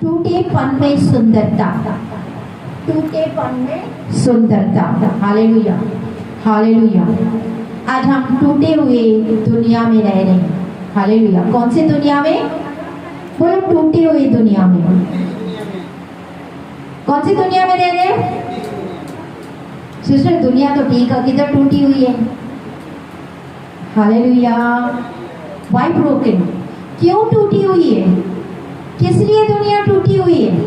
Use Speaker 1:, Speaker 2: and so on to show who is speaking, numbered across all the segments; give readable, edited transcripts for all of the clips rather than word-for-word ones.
Speaker 1: टूटेपन में सुंदरता, टूटेपन में सुंदरता। Hallelujah, hallelujah. आज हम टूटे हुए दुनिया में रह रहे हैं। हालेलुया। कौन सी दुनिया में? बोलो, टूटे हुए दुनिया में। कौन सी दुनिया में रह रहे हैं? सिस्टर, दुनिया तो ठीक है, किधर टूटी हुई है। हालेलुया। Why broken? क्यों टूटी हुई है? किस लिए दुनिया टूटी हुई है?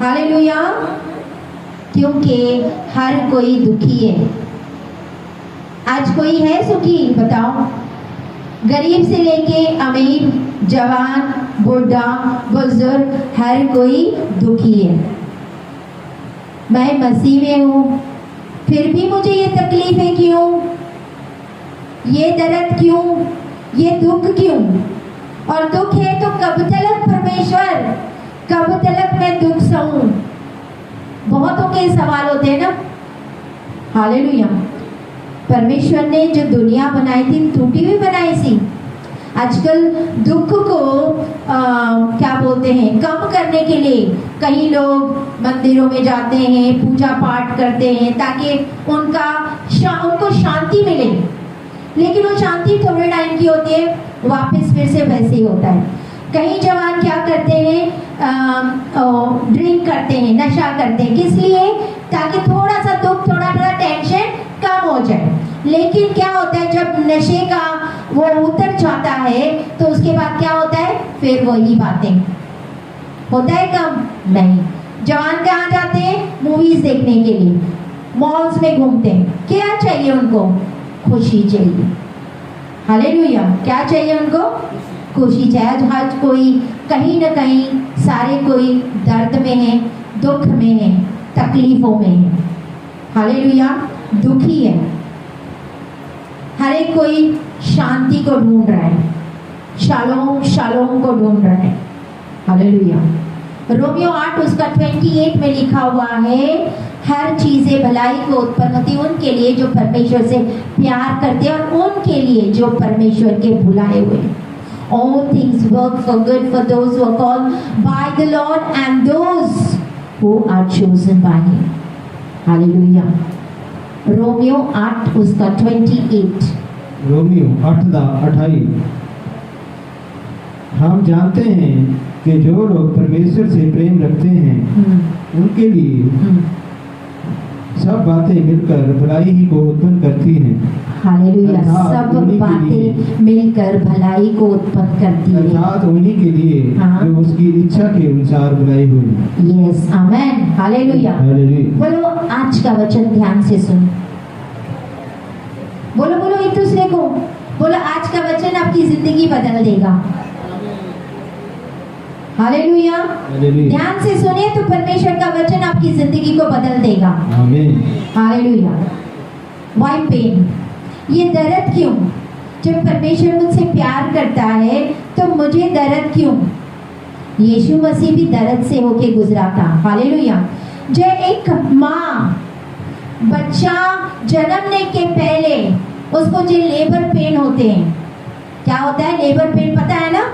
Speaker 1: हालेलुया। क्योंकि हर कोई दुखी है। आज कोई है सुखी? बताओ। गरीब से लेके अमीर, जवान, बूढ़ा, बुजुर्ग, हर कोई दुखी है। मैं मसीह में हूँ, फिर भी मुझे ये तकलीफें क्यों? ये दर्द क्यों? ये दुख क्यों? और दुख है तो कब तक परमेश्वर, कब तक मैं दुख सहूं? बहुतों के सवाल होते हैं ना। हालेलुया। परमेश्वर ने जो दुनिया बनाई थी, टूटी हुई बनाई थी। आजकल दुख को क्या बोलते हैं, कम करने के लिए कई लोग मंदिरों में जाते हैं, पूजा पाठ करते हैं ताकि उनको शांति मिले। लेकिन वो शांति थोड़े टाइम की होती है, वापस फिर से वैसे ही होता है। कई जवान क्या करते हैं, ड्रिंक करते हैं, नशा करते हैं। किस लिए? ताकि थोड़ा सा दुख, थोड़ा सा टेंशन कम हो जाए। लेकिन क्या होता है, जब नशे का वो उतर जाता है तो उसके बाद क्या होता है, फिर वही बातें होता है कम नहीं। जवान कहाँ जाते हैं? मूवीज देखने के लिए, मॉल्स में घूमते हैं। क्या चाहिए उनको? खुशी चाहिए। हालेलुया। क्या चाहिए उनको? खुशी चाहिए। आज कोई कहीं ना कहीं, सारे कोई दर्द में है, दुख में है, तकलीफों में है। हालेलुया। दुखी है। हर एक कोई शांति को ढूंढ रहा है, शालोम, शालोम को ढूंढ रहा है। हालेलुया। रोमियो 8 उसका 28 में लिखा हुआ है, हर चीजें भलाई को उत्पन्न होती उनके लिए जो परमेश्वर से प्यार करते हैं और उनके लिए जो परमेश्वर के बुलाए हुए हैं। All things work for good for those who are called by the Lord and those who are chosen by Him. Hallelujah. Romeo 8 उसका 28।
Speaker 2: रोमियो 8:28। हम जानते हैं कि जो लोग परमेश्वर से प्रेम रखते हैं उनके लिए सब बातें मिलकर भलाई ही को उत्पन्न करती हैं।
Speaker 1: हालेलुया। सब बातें मिलकर भलाई को उत्पन्न करती है,
Speaker 2: अर्थात उन्हीं के लिए जो उसकी इच्छा के अनुसार बुलाई हुई।
Speaker 1: यस, आमेन। हालेलुया। बोलो, आज का वचन ध्यान से सुन। बोलो बोलो एक दूसरे को बोलो, आज का वचन आपकी जिंदगी बदल देगा। हालेलुया। ध्यान से सुनिए तो परमेश्वर का वचन आपकी जिंदगी को बदल देगा।
Speaker 2: आमीन।
Speaker 1: हालेलुया। Why pain? ये दर्द क्यों? जब परमेश्वर मुझसे प्यार करता है तो मुझे दर्द क्यों? यीशु मसीह भी दर्द से होके गुजरा था। हालेलुया। जब एक माँ बच्चा जन्मने के पहले उसको जो लेबर पेन होते हैं, क्या होता है लेबर पेन? पता है ना,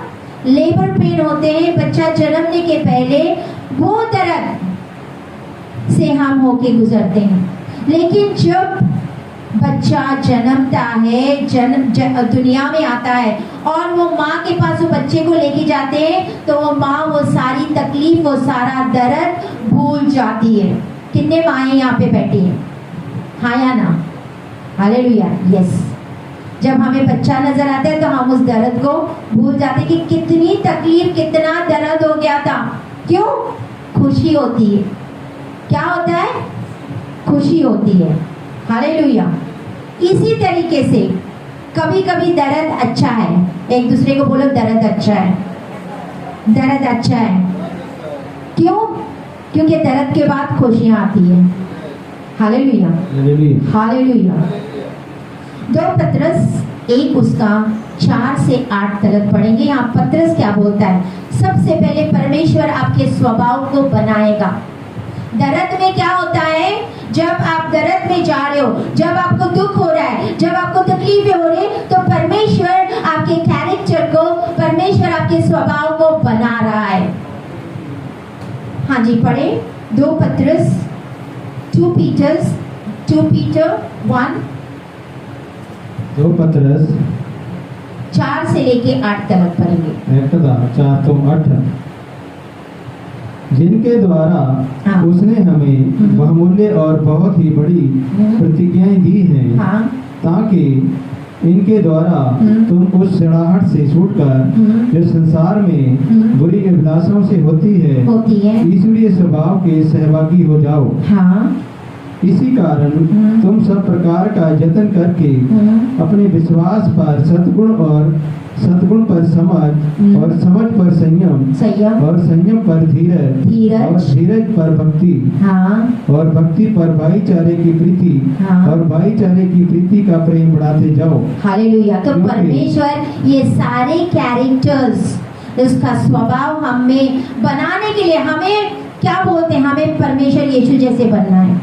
Speaker 1: लेबर पेन होते हैं बच्चा जन्मने के पहले, वो दर्द से हम होके गुजरते हैं। लेकिन जब बच्चा जन्मता है, दुनिया में आता है और वो माँ के पास वो बच्चे को लेके जाते हैं तो वो माँ वो सारी तकलीफ, वो सारा दर्द भूल जाती है। कितने माएँ यहाँ पे बैठी हैं? हाँ या ना? हालेलुया। यस। जब हमें बच्चा नजर आता है तो हम उस दर्द को भूल जाते हैं कि कितनी तकलीफ, कितना दर्द हो गया था। क्यों? खुशी होती है। क्या होता है? खुशी होती है। हालेलुया। इसी तरीके से कभी कभी दर्द अच्छा है। एक दूसरे को बोलो, दर्द अच्छा है, दर्द अच्छा है। क्यों? क्योंकि दर्द के बाद खुशियां आती है। Hallelujah, hallelujah. 2 पतरस 1 उसका 4 से 8 तक पढ़ेंगे। यहाँ पतरस क्या बोलता है? सबसे पहले परमेश्वर आपके स्वभाव को बनाएगा। दर्द में क्या होता है? जब आप दर्द में जा रहे हो, जब आपको दुख हो रहा है, जब आपको तकलीफें हो रही है, तो परमेश्वर आपके कैरेक्टर को, परमेश्वर आपके स्वभाव को बना रहा है। हाँ जी पढ़े 2 पत्रस 2 पीटर 1
Speaker 2: 2 पत्रस
Speaker 1: 4 से लेके 8 तक पढ़ेंगे।
Speaker 2: 4 तो 8 जिनके द्वारा
Speaker 1: हाँ।
Speaker 2: उसने हमें बहुमूल्य और बहुत ही बड़ी प्रतिज्ञाएं दी हैं,
Speaker 1: हाँ
Speaker 2: ताकि इनके द्वारा तुम उस सड़ाहट से छूटकर जो संसार में बुरी अभिलाषाओं से होती है ईश्वरीय स्वभाव के सहभागी हो जाओ।
Speaker 1: हाँ
Speaker 2: इसी कारण तुम सब प्रकार का जतन करके अपने विश्वास पर सद्गुण पर समझ और समझ पर संयम और संयम पर धीरज और धीरज पर भक्ति और भक्ति पर भाईचारे की प्रीति और भाईचारे की प्रीति का प्रेम बढ़ाते जाओ।
Speaker 1: हालेलुया। तो परमेश्वर ये सारे कैरेक्टर्स उसका स्वभाव हमें बनाने के लिए हमें क्या बोलते हैं, हमें परमेश्वर यीशु जैसे बनना है,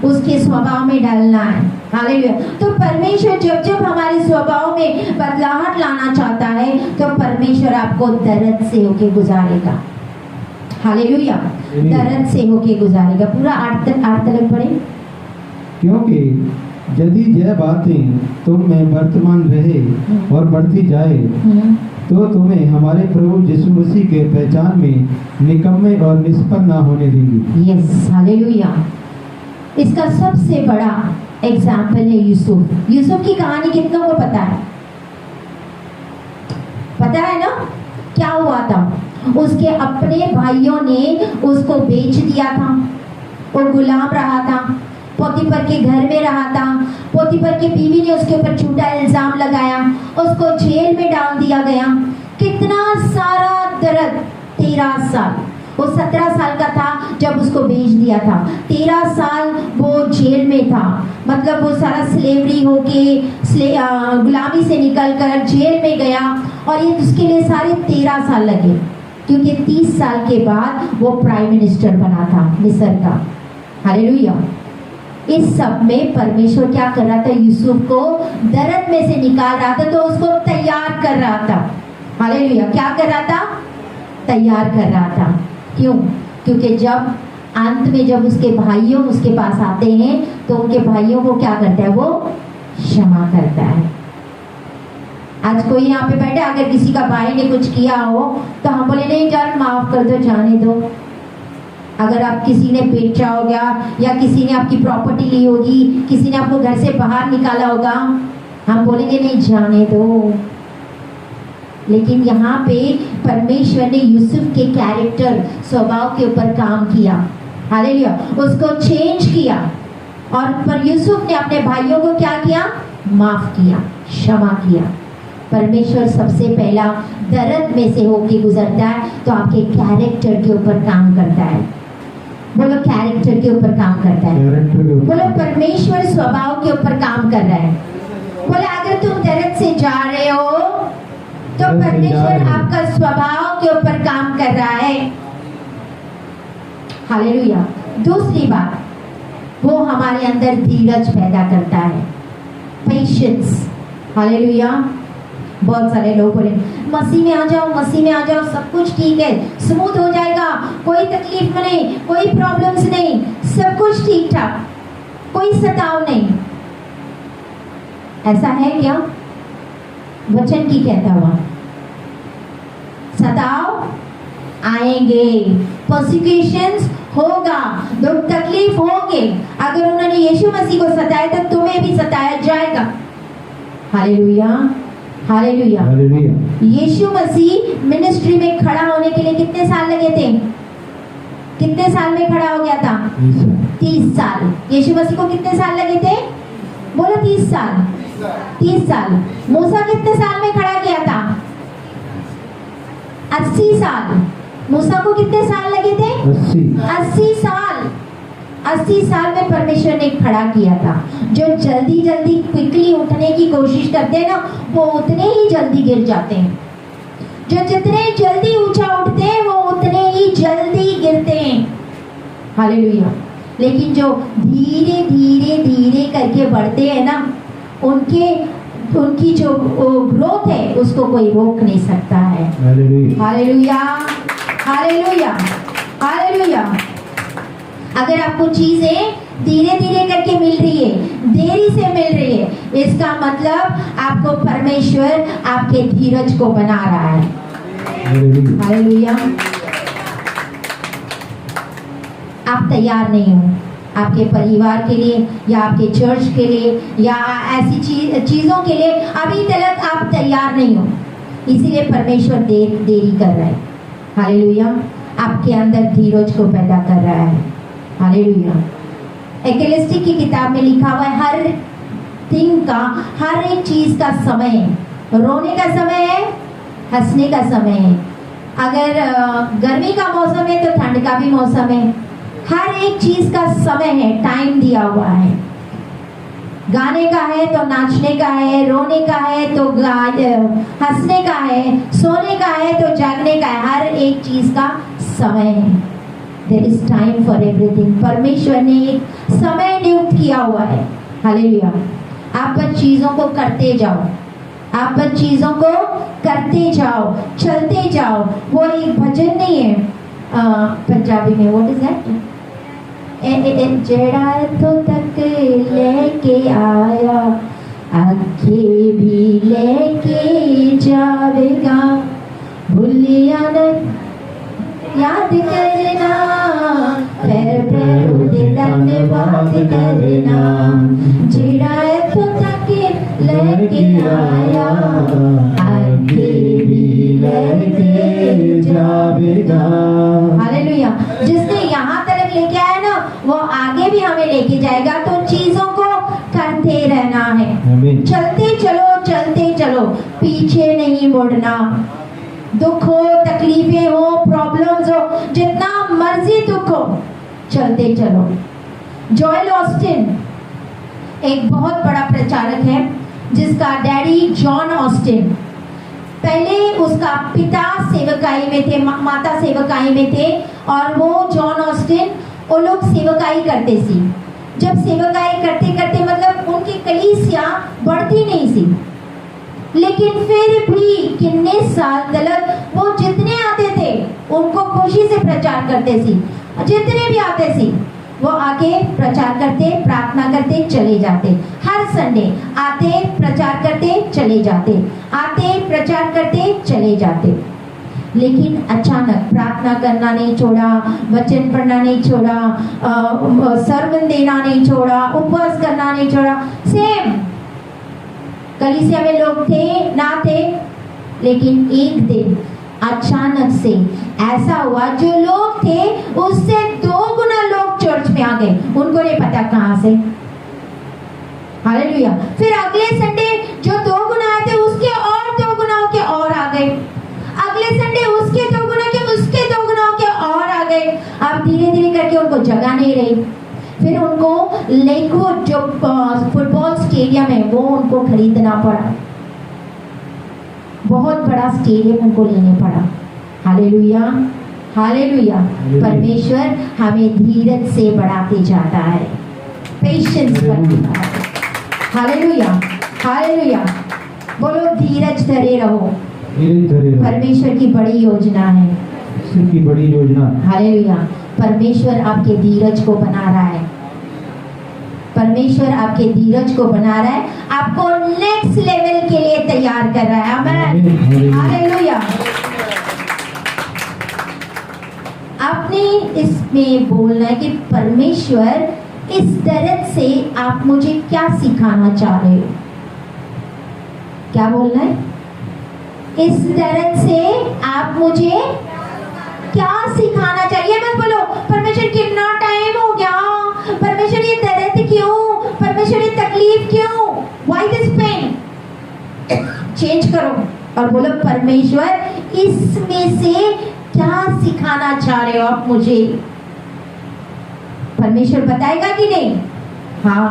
Speaker 1: उसके स्वभाव में डालना है। हालेलुया। तो परमेश्वर जब जब हमारे स्वभाव में बदलाहट लाना चाहता है तो परमेश्वर आपको दर्द से होके गुजारेगा। हालेलुया। दर्द से होके गुजारेगा। पूरा 8 तक पढ़े।
Speaker 2: क्योंकि यदि यह बातें तुम में वर्तमान रहे और बढ़ती जाए तो तुम्हें हमारे प्रभु यीशु मसीह के पहचान में निकम्मे और निष्फल ना होने देंगी।
Speaker 1: Yes hallelujah. इसका सबसे बड़ा एग्जाम्पल है यूसुफ। यूसुफ की कहानी कितनों को पता है? पता है ना क्या हुआ था? उसके अपने भाइयों ने उसको बेच दिया था। वो गुलाम रहा था, पोतीफर के घर में रहा था। पोतीफर की बीवी ने उसके ऊपर झूठा इल्जाम लगाया, उसको जेल में डाल दिया गया। कितना सारा दर्द। 13 साल, वो 17 साल का था जब उसको बेच दिया था। 13 साल वो जेल में था, मतलब वो सारा स्लेवरी होके गुलामी से निकलकर जेल में गया और ये उसके लिए सारे 13 साल लगे, क्योंकि 30 साल के बाद वो प्राइम मिनिस्टर बना था मिस्र का। हालेलुया। इस सब में परमेश्वर क्या कर रहा था? यूसुफ को दर्द में से निकाल रहा था, तो उसको तैयार कर रहा था। हालेलुया। क्या कर रहा था? तैयार कर रहा था। क्यों? क्योंकि जब अंत में जब उसके भाइयों उसके पास आते हैं तो उनके भाइयों को क्या करता है? वो क्षमा करता है। आज कोई यहाँ पे बैठे, अगर किसी का भाई ने कुछ किया हो तो हम बोले नहीं जान माफ कर दो, जाने दो। अगर आप किसी ने बेचा होगा या किसी ने आपकी प्रॉपर्टी ली होगी, किसी ने आपको घर से बाहर निकाला होगा, हम बोलेंगे नहीं जाने दो। लेकिन यहाँ पे परमेश्वर ने यूसुफ के कैरेक्टर स्वभाव के ऊपर काम किया। हालेलुया। उसको चेंज किया और पर यूसुफ ने अपने भाइयों को क्या किया? माफ किया, क्षमा किया। परमेश्वर सबसे पहला दर्द में से होके गुजरता है तो आपके कैरेक्टर के ऊपर काम करता है। बोलो कैरेक्टर के ऊपर काम करता है। बोलो परमेश्वर स्वभाव के ऊपर काम कर रहा है। बोले अगर तुम दर्द से जा रहे हो तो परमेश्वर आपका स्वभाव के ऊपर काम कर रहा है। हालेलुया। दूसरी बात, वो हमारे अंदर धीरज पैदा करता है, पेशेंस। हालेलुया। बहुत सारे लोग बोले मसीह में आ जाओ, मसीह में आ जाओ, सब कुछ ठीक है, स्मूथ हो जाएगा, कोई तकलीफ नहीं, कोई प्रॉब्लम्स नहीं, सब कुछ ठीक ठाक, कोई सताव नहीं। ऐसा है क्या? वचन की कहता हुआ सताव आएंगे, परसिक्यूशंस होगा, दुख तकलीफ होंगे। अगर उन्होंने यीशु मसीह को सताया तो तुम्हें भी सताया जाएगा। हालेलुया। हालेलुया। यीशु मसीह मिनिस्ट्री में खड़ा होने के लिए कितने साल लगे थे? कितने साल में खड़ा हो गया था? 30 साल। यीशु मसीह को कितने साल लगे थे? बोलो 30 साल। 30 साल। मूसा कितने साल में खड़ा किया था? 80 साल। मूसा को कितने साल लगे थे? 80 साल। 80 साल में परमेश्वर ने खड़ा किया था। जो जल्दी जल्दी क्विकली उठने की कोशिश करते हैं ना, वो उतने ही जल्दी गिर जाते हैं। जो जितने जल्दी ऊंचा उठते हैं वो उतने ही जल्दी गिरते हैं। हालेलुया। लेकिन जो धीरे धीरे धीरे करके बढ़ते हैं ना, उनकी जो ग्रोथ है उसको कोई रोक नहीं सकता है। हालेलुया। हालेलुया। हालेलुया। अगर आपको चीजें धीरे धीरे करके मिल रही है, देरी से मिल रही है, इसका मतलब आपको परमेश्वर आपके धीरज को बना रहा है। हालेलुया। आप तैयार नहीं हो आपके परिवार के लिए या आपके चर्च के लिए या ऐसी चीजों के लिए, अभी तक आप तैयार नहीं हो, इसीलिए परमेश्वर देरी कर रहा है। हालेलुया। आपके अंदर धीरज को पैदा कर रहा है। हालेलुया। इक्लेसियास्टिस की किताब में लिखा हुआ है, हर दिन का, हर एक चीज का समय है। रोने का समय है, हंसने का समय है। अगर गर्मी का मौसम है तो ठंड का भी मौसम है। हर एक चीज का समय है, टाइम दिया हुआ है। गाने का है तो नाचने का है, रोने का है तो हंसने का है, सोने का है तो जागने का है। हर एक चीज का समय है। There is time for everything। परमेश्वर ने एक समय नियुक्त किया हुआ है। हालेलुया। आप बस चीजों को करते जाओ, आप बस चीजों को करते जाओ, चलते जाओ। वो एक भजन नहीं है पंजाबी में, व्हाट इज दैट? जड़ा तो तक लेके आया, आगे भी लेके जावेगा, भूलिया न याद करना, पैर पैर उदे धन्यवाद करना। जड़ा तो तक लेके आया, आगे भी लेके जावेगा। हालेलुया। जिसने यहाँ तक लेके आया ना, वो आगे भी हमें लेके जाएगा। तो चीजों को करते रहना है, चलते चलो, पीछे नहीं मुड़ना। दुख हो, तकलीफें हो, प्रॉब्लम्स हो, जितना मर्जी दुख हो, चलते चलो। जोएल ऑस्टिन एक बहुत बड़ा प्रचारक है, जिसका डैडी जॉन ऑस्टिन, पहले उसका पिता सेवकाई में थे, माता सेवकाई में थे, और वो जॉन ऑस्टिन वो लोग सेवकाई करते थे। जब सेवकाई करते करते मतलब उनकी कलीसिया बढ़ती नहीं थी, लेकिन फिर भी कितने साल तक वो जितने आते थे उनको खुशी से प्रचार करते थे। जितने भी आते थे वो आके प्रचार करते, प्रार्थना करते, चले जाते। हर संडे आते, प्रचार करते, चले जाते, आते, प्रचार करते, चले जाते। लेकिन अचानक प्रार्थना करना नहीं छोड़ा, वचन पढ़ना नहीं छोड़ा, सरमन देना नहीं छोड़ा, उपवास करना नहीं छोड़ा। सेम कलीसिया में लोग थे ना थे, लेकिन एक दिन अचानक से ऐसा हुआ, जो लोग थे उससे 2 गुना लोग चर्च में आ गए। उनको नहीं पता कहां से। हालेलुया। फिर अगले संडे जो 2 गुना आए थे उसके और 2 गुना के और आ गए। अगले संडे उसके 2 गुना के, उसके 2 गुना के और आ गए। अब धीरे धीरे करके उनको जगह नहीं रही। फिर उनको लेकवुड जो फुटबॉल स्टेडियम है वो उनको खरीदना पड़ा। बहुत बड़ा स्टेडियम उनको लेने पड़ा। Hallelujah, hallelujah. परमेश्वर हमें धीरज से बढ़ाते जाता है, पेशेंस बढ़ाता है। Hallelujah, hallelujah. बोलो धीरज धरे रहो। परमेश्वर की बड़ी योजना है,
Speaker 2: की बड़ी योजना।
Speaker 1: हालेलुया। परमेश्वर आपके धीरज को बना रहा है। परमेश्वर आपके धीरज को बना रहा है, आपको नेक्स्ट लेवल के लिए तैयार कर रहा है। आमीन, हालेलुया। आपने इसमें बोलना है कि परमेश्वर इस दर्द से आप मुझे क्या सिखाना चाह रहे हो। क्या बोलना है? इस दर्द से आप मुझे क्या सिखाना चाहिए। मत बोलो परमेश्वर कितना टाइम हो गया, परमेश्वर ये दर्द क्यों, परमेश्वर ये तकलीफ क्यों, व्हाई दिस पेन। चेंज करो और बोलो परमेश्वर इसमें से क्या सिखाना चाह रहे हो आप मुझे। परमेश्वर बताएगा कि नहीं? हाँ।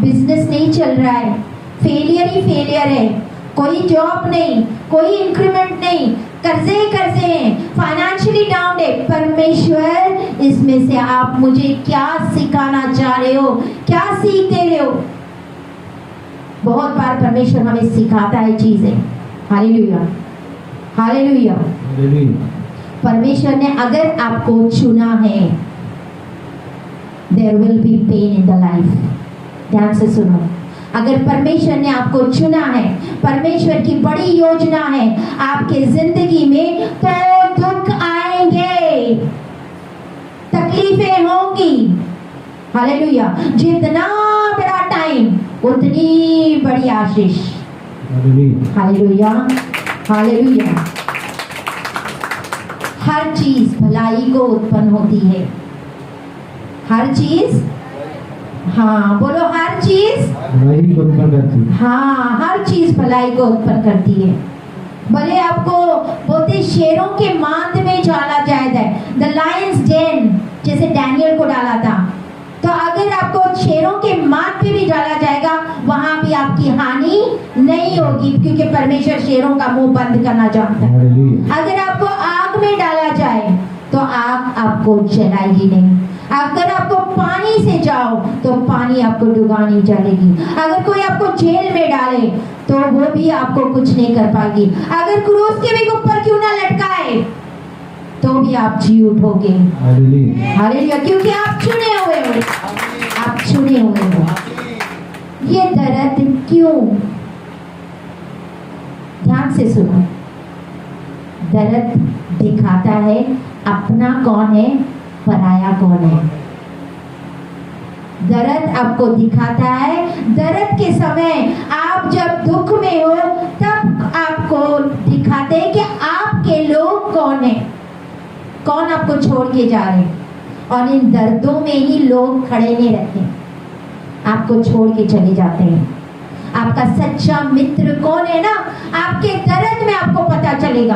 Speaker 1: बिजनेस नहीं चल रहा है, फेलियर ही फेलियर है, कोई जॉब नहीं, कोई इंक्रीमेंट नहीं, कर्जे ही कर्जे हैं, फाइनेंशियली डाउन है। परमेश्वर इसमें से आप मुझे क्या सिखाना चाह रहे हो, क्या सीख दे रहे हो। बहुत बार परमेश्वर हमें सिखाता है चीजें। Hallelujah, hallelujah. परमेश्वर ने अगर आपको चुना है, there will be pain in the life. ध्यान से सुनो, अगर परमेश्वर ने आपको चुना है, परमेश्वर की बड़ी योजना है आपके जिंदगी में, तो दुख आएंगे, तकलीफें होंगी। हालेलुया। जितना बड़ा टाइम उतनी बड़ी आशीष। Hallelujah, hallelujah. हर चीज भलाई को उत्पन्न होती है, हर चीज, हाँ बोलो, हर चीज
Speaker 2: भलाई को उत्पन्न करती है।
Speaker 1: हाँ, हर चीज भलाई को उत्पन्न करती है। भले आपको बोलते शेरों के मांद में डाला जाता है, द लायंस डेन, जैसे डैनियल को डाला था, तो अगर आपको शेरों के मांद पे भी डाला जाएगा, वहां भी आपकी हानि नहीं होगी, क्योंकि परमेश्वर शेरों का मुंह बंद करना जानता है। अगर आपको आग में डाला जाए तो आग आपको जलाएगी नहीं। अगर आपको पानी से जाओ तो पानी आपको डुबा नहीं जलेगी। अगर कोई आपको जेल में डाले तो वो भी आपको कुछ नहीं कर पाएगी। अगर क्रूस के भी ऊपर क्यों ना लटकाए तो भी आप जी उठोगे। हालेलुया, क्योंकि आप चुने हुए हो, आप चुने हुए हो। ये दर्द क्यों? ध्यान से सुनो, दर्द दिखाता है अपना कौन है, पराया कौन है। दर्द आपको दिखाता है, दर्द के समय आप जब दुख में हो तब आपको दिखाते हैं कि आपके लोग कौन है, कौन आपको छोड़ के जा रहे हैं। और इन दर्दों में ही लोग खड़े नहीं रहते, आपको छोड़ के चले जाते हैं। आपका सच्चा मित्र कौन है ना, आपके दर्द में आपको पता चलेगा,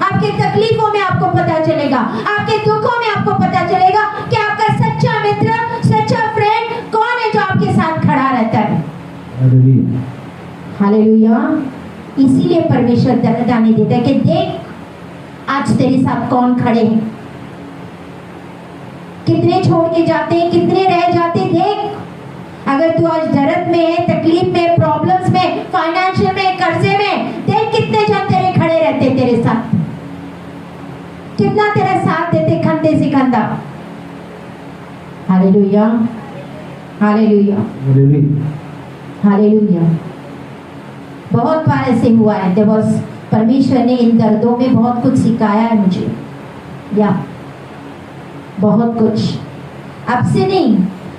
Speaker 1: आपके तकलीफों में आपको पता चलेगा, आपके दुखों में आपको पता चलेगा कि आपका सच्चा मित्र, सच्चा फ्रेंड कौन है जो आपके साथ खड़ा रहता है। हालेलुया। इसीलिए परमेश्वर दर्द आने देता है कि देख आज तेरे साथ कौन खड़े हैं, कितने छोड़ के जाते हैं, कितने रह जाते। देख अगर तू आज दर्द में है, तकलीफ में, प्रॉब्लम्स में, फाइनेंशियल में, कर्जे में, देख कितने जन तेरे खड़े रहते तेरे साथ, कितना तेरा साथ देते कंधे से कंधा। Hallelujah, hallelujah, hallelujah. बहुत बार ऐसे हुआ है, परमेश्वर ने इन दर्दों में बहुत कुछ सिखाया है मुझे, या बहुत कुछ। अब से नहीं,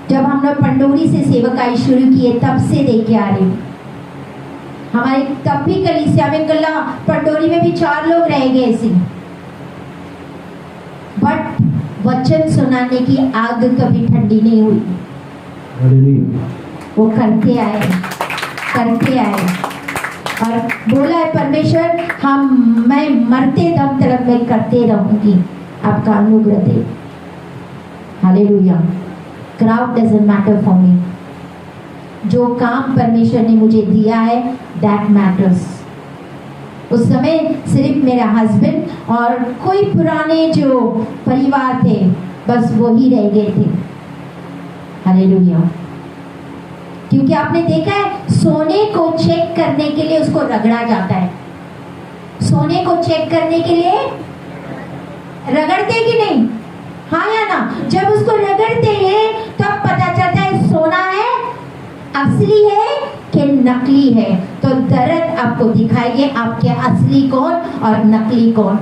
Speaker 1: जब हम लोग पंडोरी से सेवकाई शुरू किए तब से देख के आ रहे। हमारे तब भी कलीसिया में कल्ला पंडोरी में भी 4 लोग रह गए ऐसे, बट वचन सुनाने की आग कभी ठंडी नहीं हुई। वो करते आए, करते आए, और बोला है परमेश्वर मैं मरते दम तक मैं करते रहूंगी, आपका अनुग्रह दे। Hallelujah. Crowd doesn't matter for me, जो काम परमेश्वर ने मुझे दिया है दैट मैटर्स। उस समय सिर्फ मेरा हस्बैंड और कोई पुराने जो परिवार थे, बस वो ही रह गए थे। हालेलुया। क्योंकि आपने देखा है सोने को चेक करने के लिए उसको रगड़ा जाता है, सोने को चेक करने के लिए रगड़ते कि नहीं, हाँ या ना? जब उसको रगड़ते हैं तब पता चलता है सोना है, असली है कि नकली है। तो दर्द आपको दिखाएंगे आपके असली कौन और नकली कौन।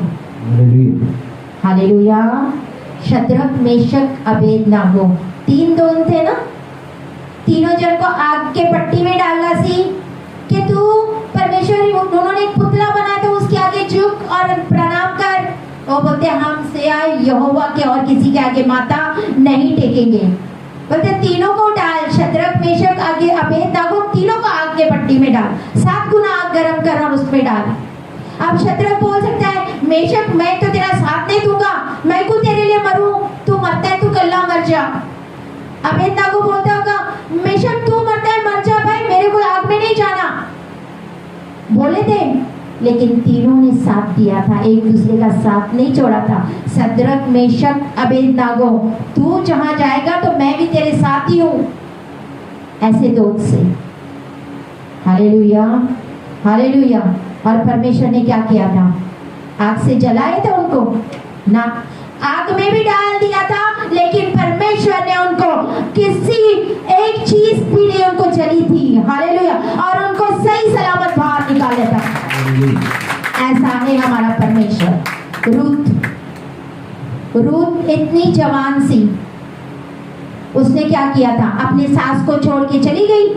Speaker 1: हालेलुया। शद्रक, मेशक, अबेदनागो 3 दोस्त थे ना, तीनों जन को आग के पट्टी में डालना सी कि तू परमेश्वर, उन्होंने एक पुतला बनाया तो उसके आगे झुक और प्रणाम कर। वो बोलते हमसे यहोवा के और किसी के आगे माथा नहीं टेकेंगे। बोलते तीनों को डाल, शद्रक, मेशक, आगे अबेदनागो, तीनों को आग के पट्टी में डाल, 7 गुना आग गर्म कर और उसमें डाल। अब शद्रक बोल सकता है मेशक मैं तो तेरा साथ नहीं दूंगा, मैं क्यों तेरे लिए मरूं, तू मरता है तू कल्ला मर जा। अबेदनागो बोलता होगा मेशक तू मरता है मर जा भाई, मेरे को आग में नहीं जाना। बोले थे, लेकिन तीनों ने साथ दिया था, एक दूसरे का साथ नहीं छोड़ा था। शद्रक, मेशक, अबेदनागो, तू जहां जाएगा तो मैं भी तेरे साथ ही हूं, ऐसे दोस्त से। Hallelujah, hallelujah. और परमेश्वर ने क्या किया था, आग से जलाए थे उनको, ना, आग में भी डाल दिया था, लेकिन परमेश्वर ने उनको किसी एक चीज भी नहीं उनको चली थी, हालेलुया, और उनको सही सलामत बाहर निकाला था। ऐसा है हमारा परमेश्वर। रूत इतनी जवान सी, उसने क्या किया था, अपनी सास को छोड़ के चली गई।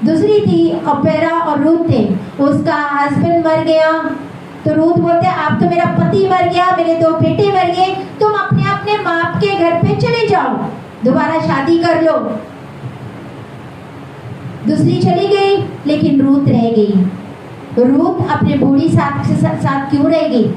Speaker 1: दूसरी थी ओपेरा और रूत थे, उसका हस्बैंड मर गया, तो रूत बोलते आप तो मेरा पति मर गया, मेरे 2 बेटे मर गए, तुम अपने अपने बाप के घर पे चले जाओ, दोबारा शादी कर लो। दूसरी चली गई, लेकिन रूत रह गई। रूत अपने बूढ़ी साथ के साथ क्यों रह गई?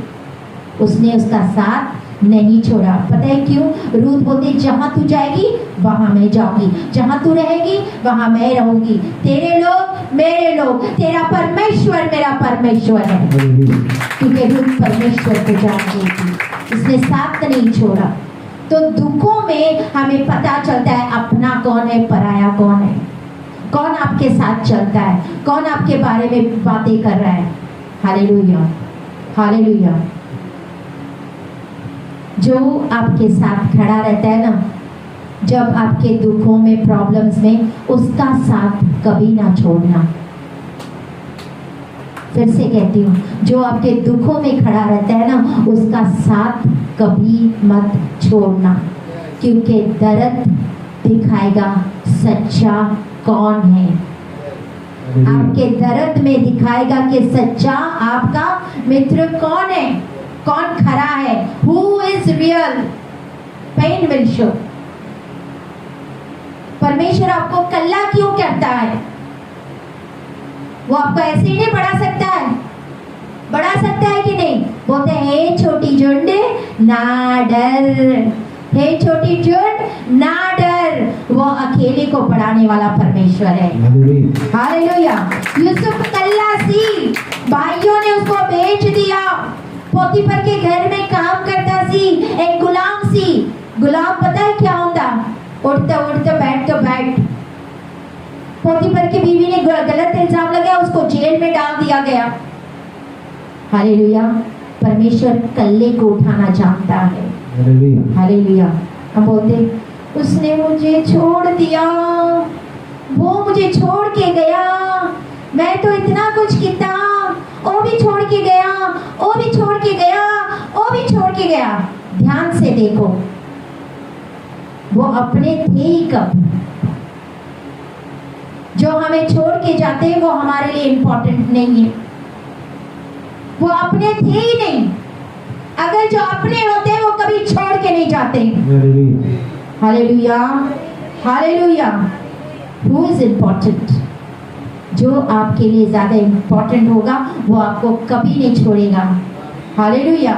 Speaker 1: उसने उसका साथ नहीं छोड़ा। पता है क्यों? रूत बोलते जहां तू जाएगी वहां मैं जाऊंगी, जहां तू रहेगी वहां मैं रहूंगी, तेरे लोग मेरे लोग, तेरा परमेश्वर मेरा परमेश्वर है। क्योंकि रूत परमेश्वर को जानती थी, इसने साथ नहीं छोड़ा। तो दुखों में हमें पता चलता है अपना कौन है, पराया कौन है, कौन आपके साथ चलता है, कौन आपके बारे में बातें कर रहा है। Hallelujah, hallelujah. जो आपके साथ खड़ा रहता है ना, जब आपके दुखों में, प्रॉब्लम्स में, उसका साथ कभी ना छोड़ना। फिर से कहती हूँ, जो आपके दुखों में खड़ा रहता है ना, उसका साथ कभी मत छोड़ना, क्योंकि दर्द दिखाएगा सच्चा कौन है। आपके दर्द में दिखाएगा कि सच्चा आपका मित्र कौन है, कौन खरा है, who is real, pain will show। परमेश्वर आपको कल्ला क्यों करता है? वो आपको ऐसे ही नहीं बढ़ा सकता है, बढ़ा सकता है कि नहीं? बोलते हैं छोटी झुंड ना डर, हे छोटी झुंड ना डर, वो अकेले को बढ़ाने वाला परमेश्वर है। हालेलुया। यूसुफ कल्ला सी, भाइयों ने उसको बेच दिया, पोतीफर के घर में काम करता सी, एक गुलाम सी। गुलाम पता है क्या होता? उठते उठते बैठ तो बैठ। पोतीफर की बीवी ने गलत इल्जाम लगाया, उसको जेल में डाल दिया गया। हालेलुया। परमेश्वर कल्ले को उठाना जानता है। हालेलुया। हम बोलते उसने मुझे छोड़ दिया, वो मुझे छोड़ के गया, मैं तो इतना कुछ किया, वो भी छोड़ के गया, वो भी छोड़ के गया, वो भी छोड़ के गया। ध्यान से देखो, वो अपने थे ही कब? जो हमें छोड़ के जाते हैं वो हमारे लिए इम्पोर्टेंट नहीं है, वो अपने थे ही नहीं। अगर जो अपने होते हैं वो कभी छोड़ के नहीं जाते। Hallelujah, hallelujah. Who is important? जो आपके लिए ज्यादा इम्पोर्टेंट होगा वो आपको कभी नहीं छोड़ेगा। Hallelujah,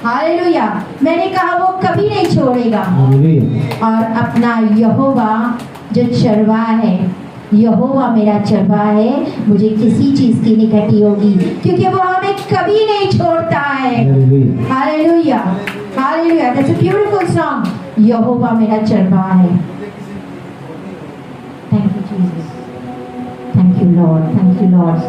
Speaker 1: hallelujah. मैंने कहा वो कभी नहीं छोड़ेगा। और अपना यहोवा जो चरवाहा है, यहोवा मेरा चरवाहा है, मुझे किसी चीज की नहीं घटी होगी, क्योंकि वो हमें कभी नहीं छोड़ता है। Hallelujah, hallelujah. That's a beautiful song, यहोवा मेरा चरवाहा है। Thank you Jesus, thank you Lord, thank you Lord.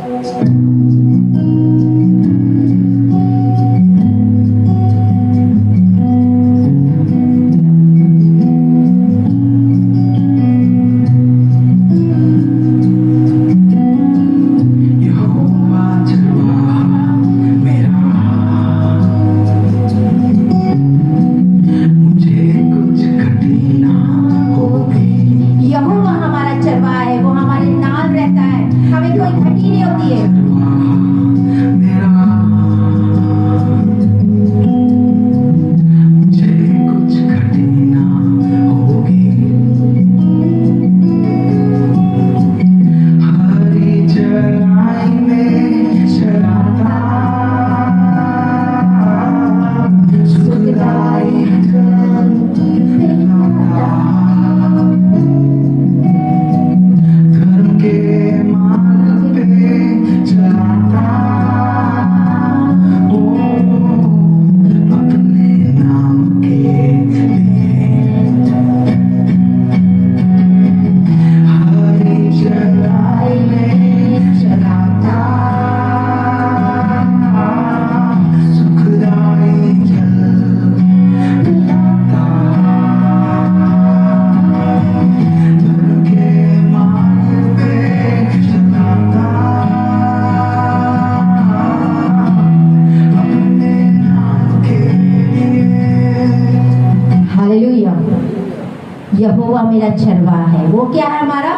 Speaker 1: यहोवा मेरा चरवाहा है। वो क्या है? हमारा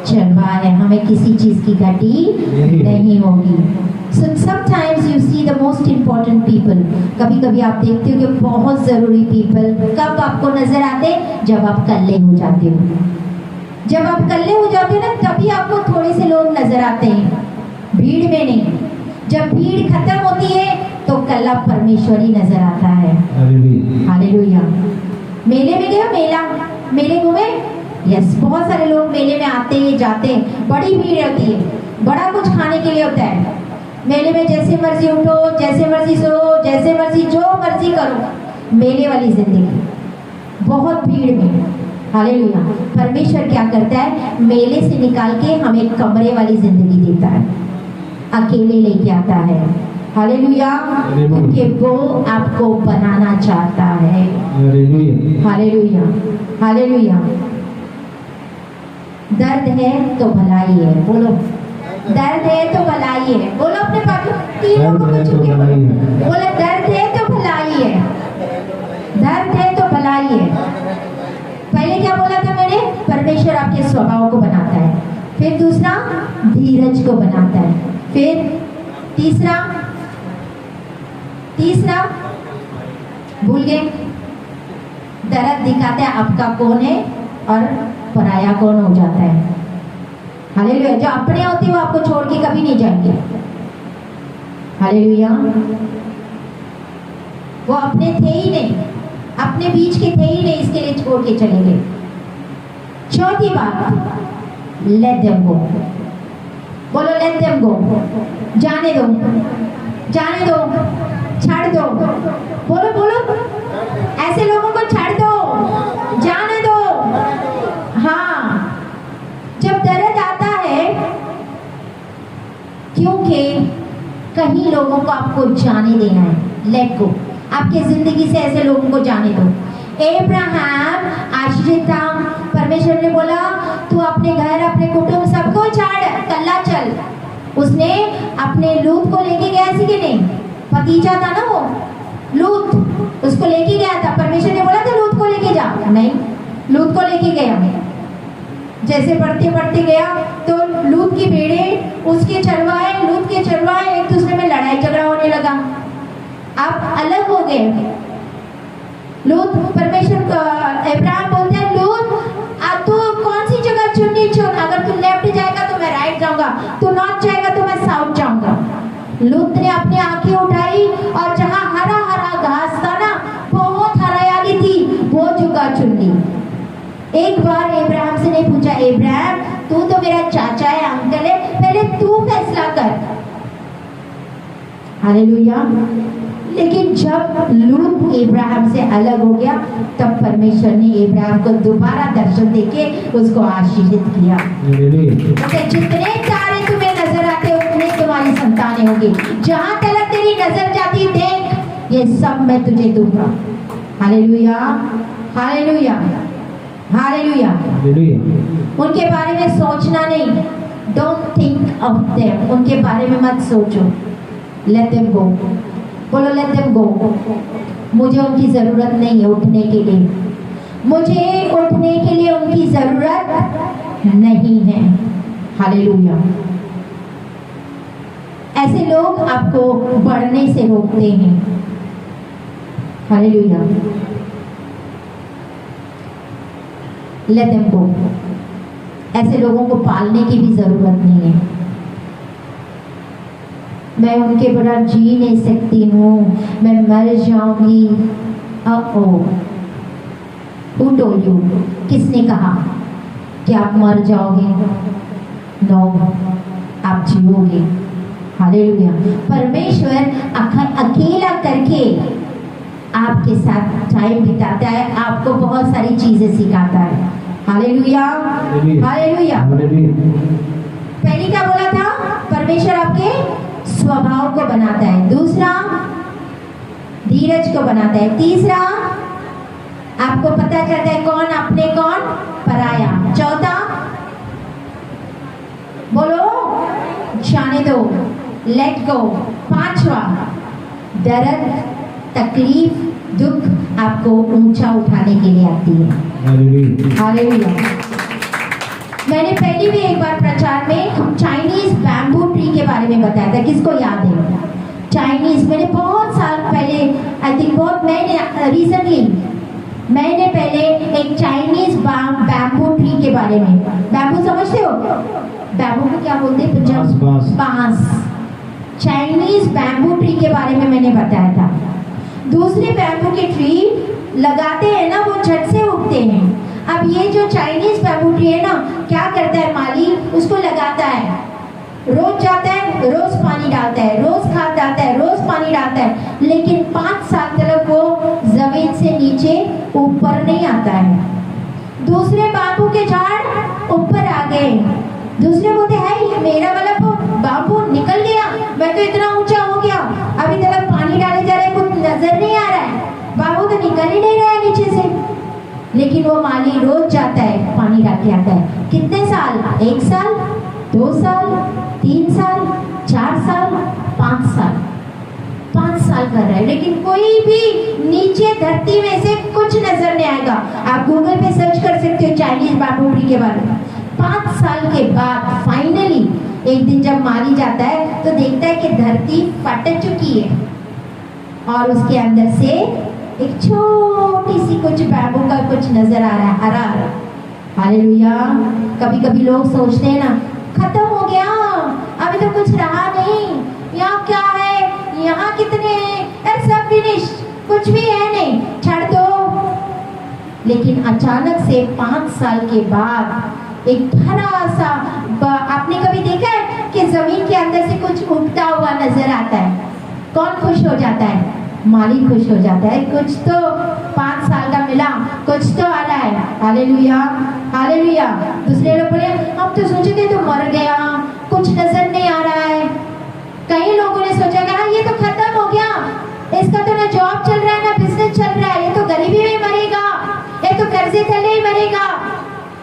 Speaker 1: चरवाहा है, हमें किसी चीज की घटी नहीं होगी। So sometimes you see the most important people, कभी कभी आप देखते हो कि बहुत जरूरी people कब आपको नजर आते? जब आप कल्ले हो जाते हो। जब आप कल्ले हो जाते हो ना, तभी आपको थोड़े से लोग नजर आते हैं, भीड़ में नहीं। जब भीड़ खत्म होती है तो कल्ला परमेश्वर ही नजर आता है। हालेलुया। मेले में गए? मेले घूमे? यस, बहुत सारे लोग मेले में आते हैं जाते हैं, बड़ी भीड़ होती है, बड़ा कुछ खाने के लिए होता है। मेले में जैसे मर्जी उठो, जैसे मर्जी सो, जैसे मर्जी जो मर्जी करो, मेले वाली जिंदगी, बहुत भीड़ में। हालेलुया। परमेश्वर क्या करता है? मेले से निकाल के हमें कमरे वाली जिंदगी देता है, अकेले लेके आता है। हालेलुया। क्योंकि वो आपको बनाना चाहता है। Hallelujah, hallelujah. दर्द है तो भलाई है। बोलो, दर्द है तो भलाई है। बोलो अपने तीनों को बोलो, दर्द है तो भलाई है, दर्द है तो भलाई है। पहले क्या बोला था मैंने? परमेश्वर आपके स्वभाव को बनाता है। फिर दूसरा, धीरज को बनाता है। फिर तीसरा भूल गए? दर्द दिखाता है आपका कौन है और पराया कौन हो जाता है। हालेलुया। जो अपने होते वो आपको छोड़ के कभी नहीं जाएंगे। हालेलुया। वो अपने थे ही नहीं, अपने बीच के थे ही नहीं, इसके लिए छोड़ के चले गए। चौथी बात, लेट देम गो। बोलो, लेट देम गो। जाने दो, जाने दो, छाड़ दो। बोलो बोलो, ऐसे लोगों को छाड़ दो, जाने दो। हाँ, जब दर्द आता है, क्योंकि कहीं लोगों को आपको जाने देना है। Let go. आपके जिंदगी से ऐसे लोगों को जाने दो। अब्राहम आशीषित था, परमेश्वर ने बोला तू अपने घर, अपने कुटुंब सबको छाड़, कल्ला चल। उसने अपने लूत को लेके गया सी कि नहीं? भतीजा था ना वो लूत, उसको लेके गया था। परमेश्वर ने बोला था लूत को लेके जा, नहीं, लूत को लेके गया। जैसे बढ़ते बढ़ते गया तो लूत की भेड़े, उसके चरवाहे, लूत के चरवाहे एक दूसरे में लड़ाई झगड़ा होने लगा। आप अलग हो गए। लूत, परमेश्वर को अब्राहम बोलते हैं, लूत तू कौन सी जगह चुननी चुन, अगर तू लेफ्ट जाएगा तो मैं राइट जाऊंगा, तू नॉर्थ जाएगा तो मैं साउथ जाऊंगा। लूत ने अपनी आंखें उठाई और जहां हरा हरा घास था ना, बहुत हरियाली थी, वो जगह चुन ली। एक बार अब्राहम से नहीं पूछा, अब्राहम तू तो मेरा चाचा है, अंकल है, पहले तू फैसला कर। हालेलुया। लेकिन जब लूत अब्राहम से अलग हो गया, तब परमेश्वर ने अब्राहम को दोबारा दर्शन देके उसको आशीषित किया। जितने सारे तुम्हें नजर आते उतने तुम्हारी संतानें होगी। जहां तक तेरी नजर जाती, देख ये सब मैं तुझे दूंगा। Hallelujah, hallelujah, hallelujah. उनके बारे में सोचना नहीं, डोंट थिंक ऑफ देम, उनके बारे में मत सोचो। Let them go. बोलो, लेट देम गो। मुझे उनकी जरूरत नहीं है उठने के लिए, मुझे उठने के लिए उनकी जरूरत नहीं है। हालेलुया। ऐसे लोग आपको बढ़ने से रोकते हैं। हालेलुया। Let them go. ऐसे लोगों को पालने की भी जरूरत नहीं है। मैं उनके बिना जी नहीं सकती हूँ, मैं मर जाऊंगी। Who told you? किसने कहा कि आप मर जाओगे? नो, आप जियोगे। हालेलुया। परमेश्वर अकेला करके आपके साथ टाइम बिताता है, आपको बहुत सारी चीजें सिखाता है। Hallelujah, hallelujah. पहले क्या बोला था? परमेश्वर आपके स्वभाव को बनाता है। दूसरा, धीरज को बनाता है। तीसरा, आपको पता चलता है कौन अपने कौन पराया। चौथा, बोलो, जाने दो, लेट गो। पांचवा, दर्द, तकलीफ, दुख आपको ऊंचा उठाने के लिए आती है। हालेलुया। मैंने पहले भी एक बार प्रचार में चाइनीज बैम्बू ट्री के बारे में बताया था, किसको याद है? चाइनीज, मैंने बहुत साल पहले, आई थिंक बहुत रिसेंटली मैंने पहले एक चाइनीज बैम्बू ट्री के बारे में, बैम्बू समझते हो? बैम्बू को क्या बोलते हैं पंजाब? बांस। चाइनीज बैम्बू ट्री के बारे में मैंने बताया था। दूसरे बैम्बू के ट्री लगाते हैं ना, वो झट से उगते हैं। अब ये जो चाइनीज बैम्बू ट्री है ना, क्या करता है माली? उसको लगाता है, रोज जाता है, रोज पानी डालता है, रोज खाद डालता है, रोज पानी डालता है, लेकिन 5 साल तक वो जमीन से नीचे ऊपर नहीं आता है। दूसरे बाम्बू के झाड़ ऊपर आ गए, दूसरे बोलते हैं ये मेरा वाला बाम्बू निकल गया, मैं तो इतना ऊंचा हो गया, अभी तक पानी डाले जा रहे, कुछ नजर नहीं आ रहा है, बाबू तो निकल ही नहीं रहा है नीचे से। लेकिन वो माली रोज जाता है, पानी डाल के आता है। कितने साल? 1 साल, 2 साल, 3 साल, 4 साल, 5 साल, 5 साल कर रहा है, लेकिन कोई भी नीचे धरती में से कुछ नजर नहीं आएगा। आप गूगल पे सर्च कर सकते हो चाइनीज बैम्बू ट्री के बारे में। 5 साल के बाद फाइनली एक दिन जब माली जाता है तो देखता है कि धरती फट चुकी है और उसके अंदर से एक छोटी सी कुछ बैम्बू का कुछ नजर आ रहा है, हरा हरा। हालेलुया। कभी कभी लोग सोचते हैं ना, खत्म हो गया, अभी तो कुछ रहा नहीं, यहाँ क्या है, यहाँ कितने हैं, सब फिनिश, कुछ भी है नहीं, छोड़ दो। लेकिन अचानक से 5 साल के बाद एक हरा सा, आपने कभी देखा है कि जमीन के अंदर से कुछ उगता हुआ नजर आता है? कौन खुश हो जाता है? माली खुश हो जाता है, कुछ तो 5 साल का मिला, कुछ तो आ रहा है। Hallelujah, hallelujah. दूसरे लोग बोले हम तो सोचे थे तो मर गया, कुछ नजर नहीं आ रहा है। कई लोगों ने सोचा कि ये तो खत्म हो गया, इसका तो ना जॉब चल रहा है ना बिजनेस चल रहा है, ये तो गरीबी में मरेगा, ये तो कर्जे तले ही मरेगा,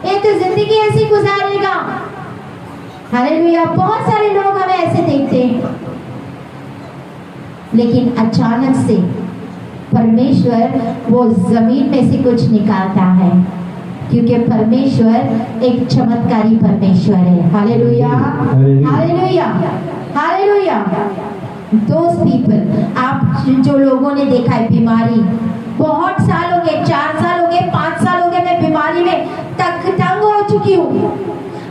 Speaker 1: ये तो जिंदगी ऐसी गुजारेगा। हालेलुया। बहुत सारे लोग हमें ऐसे देखते हैं, लेकिन अचानक से परमेश्वर वो जमीन में से कुछ निकालता है, क्योंकि परमेश्वर एक चमत्कारी परमेश्वर है। Hallelujah, hallelujah, hallelujah. दोस्त पीपल, आप जो लोगों ने देखा है बीमारी, बहुत साल हो गए, 4 साल हो गए, 5 साल हो गए, मैं बीमारी में तंग हो चुकी हूँ,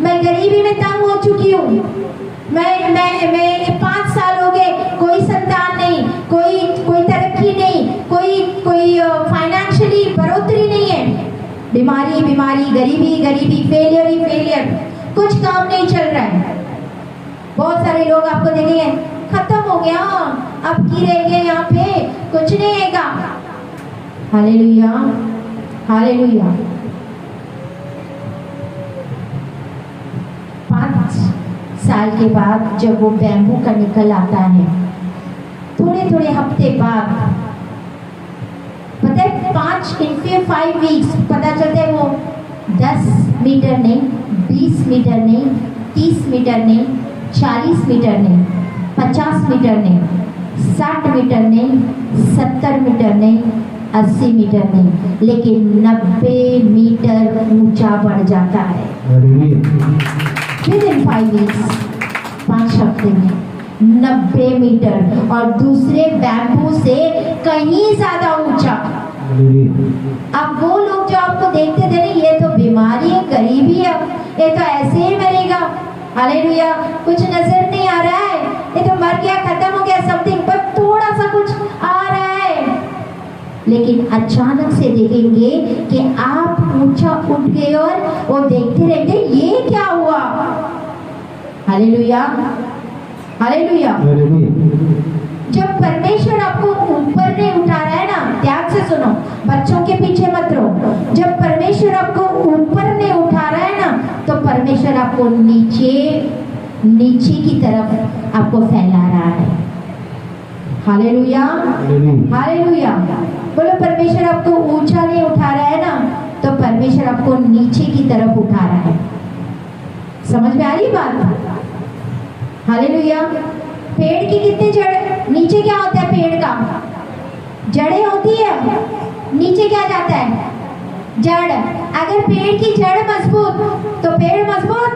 Speaker 1: मैं गरीबी में तंग हो चुकी हूँ, मैं 5 साल हो गए, कोई संतान नहीं, कोई तरक्की नहीं, कोई फाइनेंशियली बढ़ोतरी नहीं है, बीमारी बीमारी, गरीबी गरीबी, फेलियर ही फेलियर, कुछ काम नहीं चल रहा है। बहुत सारे लोग आपको देखेंगे, खत्म हो गया, अब की रह गए, यहाँ पे कुछ नहीं हैगा। Hallelujah, hallelujah. 5 साल के बाद जब वो बैम्बू का निकल आता है, थोड़े थोड़े हफ्ते बाद, पता है 5 वीक्स पता चलता है वो 10 मीटर नहीं, 20 मीटर नहीं, 30 मीटर नहीं, 40 मीटर नहीं, 50 मीटर नहीं, 60 मीटर नहीं, 70 मीटर नहीं, 80 मीटर नहीं, लेकिन 90 मीटर ऊंचा बढ़ जाता है। Within 5 weeks, 5 हफ्ते में 90 मीटर, और दूसरे बैम्बू से कहीं ज्यादा ऊंचा। अब वो लोग जो आपको देखते थे ना, ये तो बीमारी है, गरीबी है, ये तो ऐसे ही मरेगा, हालेलुया, कुछ नजर नहीं आ रहा है, ये तो मर गया, खत्म हो गया, समथिंग, पर थोड़ा सा कुछ आ रहा है। लेकिन अचानक से देखेंगे कि आप ऊंचा उठ गए और वो देखते रहेंगे ये क्या हुआ। Hallelujah, hallelujah. जब परमेश्वर आपको ऊपर नहीं उठा रहा है ना, ध्यान से सुनो, बच्चों के पीछे मत रहो। जब परमेश्वर आपको ऊपर नहीं उठा रहा है ना, तो परमेश्वर आपको नीचे की तरफ आपको फैला रहा है। Hallelujah, hallelujah. बोलो, परमेश्वर आपको ऊंचा नहीं उठा रहा है ना, तो परमेश्वर आपको नीचे की तरफ उठा रहा है। समझ में आ रही बात? हालेलुया। पेड़ की कितनी जड़, नीचे क्या होता है पेड़ का? जड़ें होती है, नीचे क्या जाता है? जड़, अगर पेड़ की जड़ मजबूत तो पेड़ मजबूत।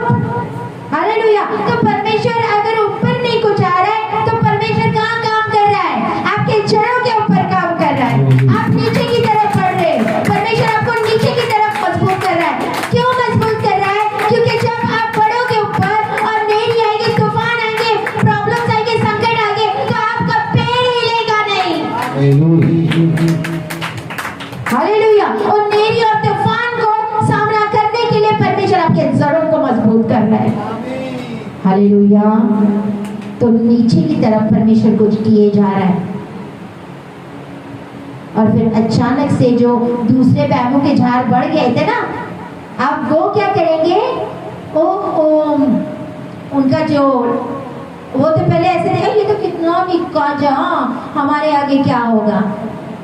Speaker 1: हालेलुया। तो परमेश्वर अगर ऊपर नहीं कुछ आ रहा है तो परमेश्वर कहाँ काम कर रहा है? आपके जड़ों के ऊपर काम कर रहा है। आप नीचे की तरफ बढ़ रहे हैं, परमेश्वर आपको नीचे की तरफ मजबूत कर रहा है। क्यों मजबूत कर रहा है? क्योंकि जब आप बढ़ोगे ऊपर और नहीं आएंगे, तूफान आएंगे, प्रॉब्लम्स आएंगे, संकट आएंगे, तो आपका पेड़ हिलेगा नहीं। हालेलुया। और नेरी और तूफान को सामना करने के लिए परमेश्वर आपके जड़ों को मजबूत कर रहा है। हालेलुया। तो नीचे की तरफ परमेश्वर कुछ किए जा रहा है। और फिर अचानक से जो दूसरे बैगों के झाड़ बढ़ गए थे ना, अब वो क्या करेंगे? ओ उनका जो वो तो पहले ऐसे देखा, ये तो कितना निक्का जा, हमारे आगे क्या होगा।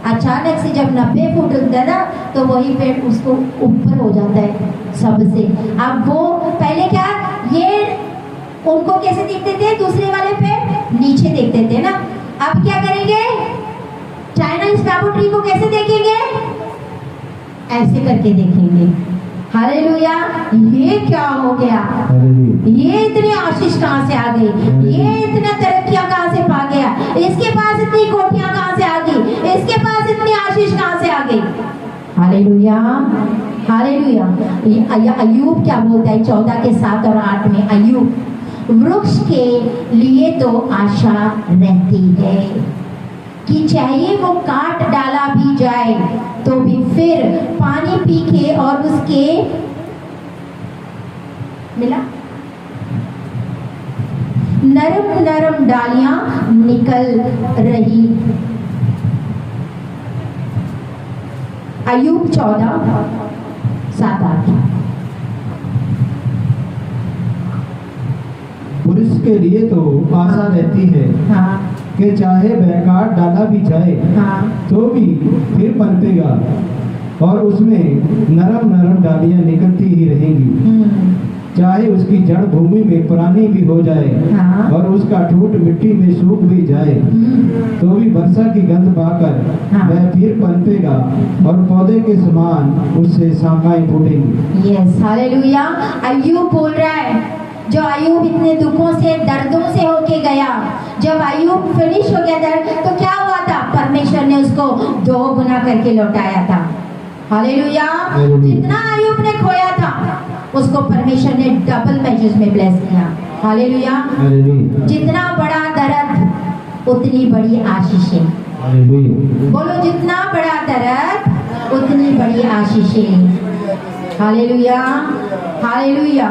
Speaker 1: अचानक से जब 90 फुट होता है ना, तो वही पेड़ उसको ऊपर हो जाता है सबसे। अब वो पहले क्या, ये उनको कैसे देखते थे? दूसरे वाले पेड़ नीचे देखते थे ना। अब क्या करेंगे? चाइनीज बैम्बू ट्री को कैसे देखेंगे? ऐसे करके देखेंगे। हालेलुया। ये क्या हो गया? ये इतनी आशीष कहाँ से आ गई? ये इतना तरक्कियां कहाँ से पा गया? इसके पास इतनी कोठियां कहाँ से आ गई? इसके पास इतनी आशीष कहाँ से आ गई? हालेलुया। हालेलुया। अय्यूब क्या बोलता है 14 के 7 और 8 में? अय्यूब, वृक्ष के लिए तो आशा रहती है कि चाहे वो काट डाला भी जाए तो भी फिर पानी पी के और उसके मिला नरम नरम डालियां निकल रही। अय्यूब 14:7-8।
Speaker 2: पुरुष के लिए तो आशा रहती है
Speaker 1: हाँ
Speaker 2: कि चाहे वह काट डाला भी जाए
Speaker 1: हाँ
Speaker 2: तो भी फिर पनपेगा और उसमें नरम नरम डालियां निकलती ही रहेंगी। चाहे उसकी जड़ भूमि में पुरानी भी हो जाए
Speaker 1: हाँ।
Speaker 2: और उसका ठूंठ मिट्टी में सूख भी जाए तो भी वर्षा की गंध पाकर
Speaker 1: हाँ।
Speaker 2: वह फिर पनपेगा और पौधे के समान उससे शाखाएं फूटेंगी।
Speaker 1: Yes, hallelujah. अय्यूब बोल रहा है, जो अय्यूब इतने दुखों से, दर्दों से होके गया, जब अय्यूब फिनिश हो गया दर्द, तो क्या हुआ था? परमेश्वर ने उसको 2 गुना करके लौटाया था। हालेलुया। जितना अय्यूब ने खोया था उसको परमेश्वर ने डबल मेजर्स में ब्लेस किया। हालेलुया। जितना बड़ा दर्द उतनी बड़ी आशीषें। बोलो, जितना बड़ा दर्द उतनी बड़ी आशीषें। हालेलुया। हालेलुया।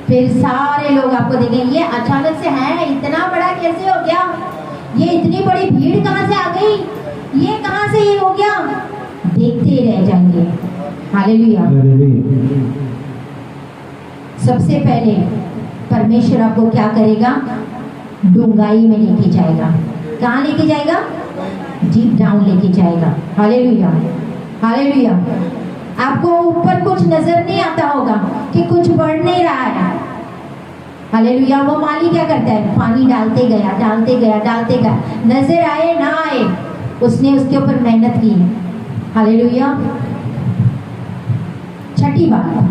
Speaker 1: फिर सारे लोग आपको देखेंगे, ये अचानक से है, इतना बड़ा कैसे हो गया? ये इतनी बड़ी भीड़ कहाँ से आ गई? ये कहाँ से ये हो गया? देखते रह जाएंगे। हालेलुया। सबसे पहले परमेश्वर आपको क्या करेगा? डूंगाई में लेके जाएगा। कहाँ लेके जाएगा? डीप डाउन लेके जाएगा। हालेलुया। हालेलुया। आपको ऊपर कुछ नजर नहीं आता होगा कि कुछ बढ़ नहीं रहा है। हालेलुया। वो माली क्या करता है? पानी डालते गया, डालते गया, डालते गया, नजर आए ना आए, उसने उसके ऊपर मेहनत की। हालेलुया। छठी बात,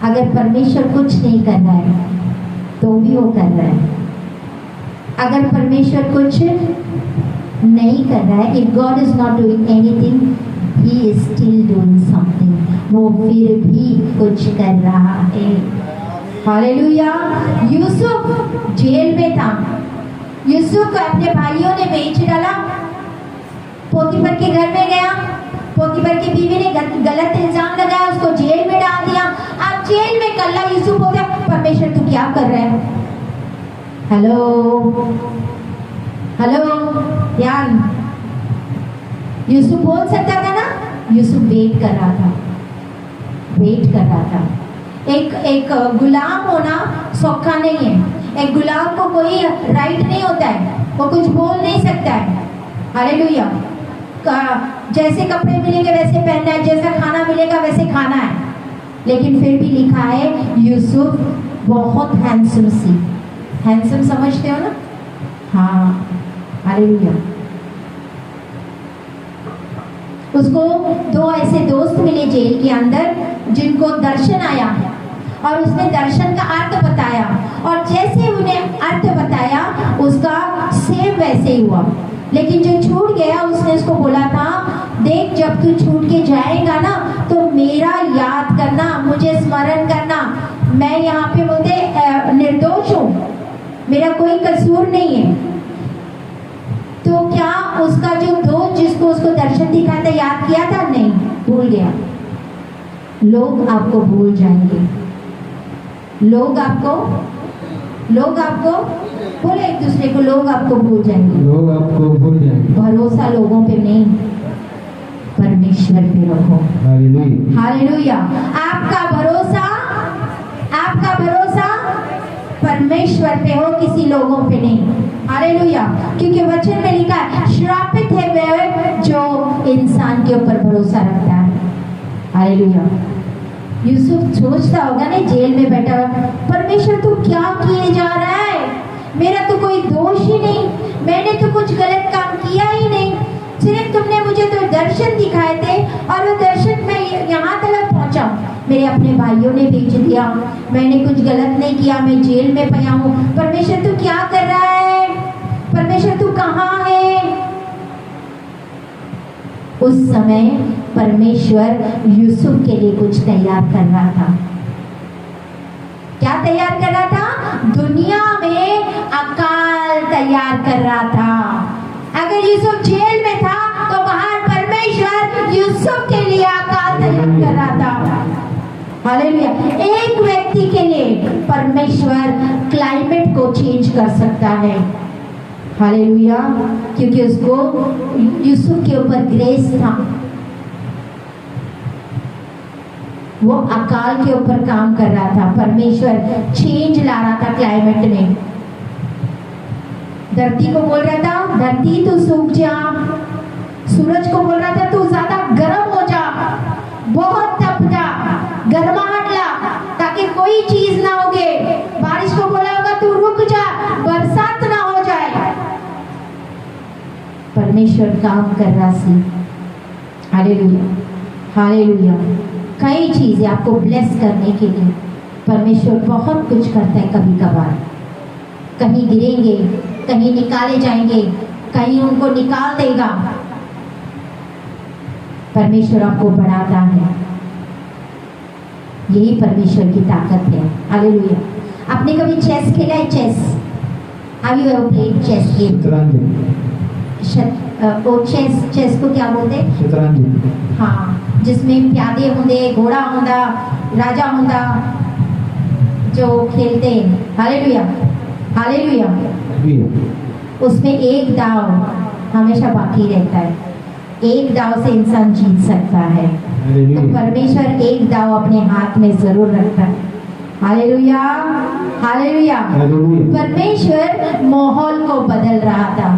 Speaker 1: अगर परमेश्वर कुछ नहीं कर रहा है तो भी वो कर रहा है। अगर परमेश्वर कुछ नहीं कर रहा है, if God is not doing anything, he is still doing something, वो फिर भी कुछ कर रहा है। हालेलुया। यूसुफ जेल में था, यूसुफ को अपने भाइयों ने बेच डाला, पोतीफर के घर में गया, पोतीफर की बीवी ने गलत इल्जाम लगाया, उसको जेल में डाल दिया। अब जेल में कल्ला यूसुफ होता, परमेश्वर तू क्या कर रहा है? हेलो हेलो यार, यूसुफ बोल सकता था ना? यूसुफ वेट कर रहा था, वेट कर रहा था। एक गुलाम होना सौखा नहीं है। एक गुलाम को कोई राइट नहीं होता है, वो कुछ बोल नहीं सकता है। हालेलुया। जैसे कपड़े मिलेंगे वैसे पहनना है, जैसा खाना मिलेगा वैसे खाना है। लेकिन फिर भी लिखा है यूसुफ बहुत हैंडसम सी। हैंडसम समझते हो ना? हाँ। हालेलुया। उसको दो ऐसे दोस्त मिले जेल के अंदर जिनको दर्शन आया और उसने दर्शन का अर्थ बताया और जैसे उन्हें अर्थ बताया उसका सेम वैसे ही हुआ। लेकिन जो छूट गया उसने उसको बोला था, देख जब तू छूट के जाएगा ना तो मेरा याद करना, मुझे स्मरण करना, मैं यहाँ पे बोलते निर्दोष हूँ, मेरा कोई कसूर नहीं है। तो क्या उसका जो दोस्त जिसको उसको दर्शन दिखाया था याद किया था? नहीं, भूल गया। लोग आपको भूल जाएंगे, लोग आपको बोले एक दूसरे को, लोग आपको भूल जाएंगे।
Speaker 2: लोग आपको भूल जाएंगे।
Speaker 1: भरोसा लोगों पे नहीं, परमेश्वर पे रखो।
Speaker 2: हालेलुया।
Speaker 1: हालेलुया। आपका भरोसा परमेश्वर पे हो, किसी लोगों पे नहीं। हालेलुया। क्योंकि वचन में लिखा है, श्रापित है वह जो इंसान के ऊपर भरोसा रखता है। हालेलुया। यूसुफ सोचता होगा ना जेल में बैठा, परमेश्वर तू क्या किए जा रहा है, मेरा तो कोई दोष ही नहीं, मैंने तो कुछ गलत काम किया ही नहीं, सिर्फ तुमने मुझे तो दर्शन दिखाए थे और वो दर्शन में यहाँ तक पहुँचा, मेरे अपने भाइयों ने बेच दिया, मैंने कुछ गलत नहीं किया, मैं जेल में पया हूँ, परमेश्वर तू क्या कर रहा है, परमेश्वर तू कहाँ है। उस समय परमेश्वर यूसुफ के लिए कुछ तैयार कर रहा था। क्या तैयार कर रहा था? दुनिया में अकाल तैयार कर रहा था। अगर यूसुफ जेल में था तो बाहर परमेश्वर यूसुफ के लिए अकाल तैयार कर रहा था। हालेलुया। एक व्यक्ति के लिए परमेश्वर क्लाइमेट को चेंज कर सकता है। हालेलुया। क्योंकि उसको यूसुफ के ऊपर ग्रेस था, वो अकाल के ऊपर काम कर रहा था, परमेश्वर चेंज ला रहा था क्लाइमेट में। धरती को बोल रहा था, धरती तू सूख जा, सूरज को बोल रहा था तू ज्यादा गर्म हो जा, बहुत तप जा, गर्माहट ला ताकि कोई चीज ना होगे, बारिश को बोला होगा तू रुक जा, बरसात ना हो जाए। परमेश्वर काम कर रहा सी। हालेलुया। हालेलुया। कई चीजें आपको ब्लेस करने के लिए परमेश्वर बहुत कुछ करता है। कभी कभार कहीं गिरेंगे, कहीं निकाले जाएंगे, कहीं उनको निकाल देगा। परमेश्वर आपको बढ़ाता है, यही परमेश्वर की ताकत है। हालेलुया। आपने कभी चेस खेला है? Chess, have you ever played chess game? Chess को क्या बोलते हैं? शतरंज। हाँ, जिसमें प्यादे होंगे, घोड़ा होंदा, राजा होंदा जो खेलते हैं। हालेलुया। हालेलुया। उसमें एक दाव हमेशा बाकी रहता है, एक दाव से इंसान जीत सकता है। तो परमेश्वर एक दाव अपने हाथ में जरूर रखता है। हालेलुया। हालेलुया। परमेश्वर माहौल को बदल रहा था।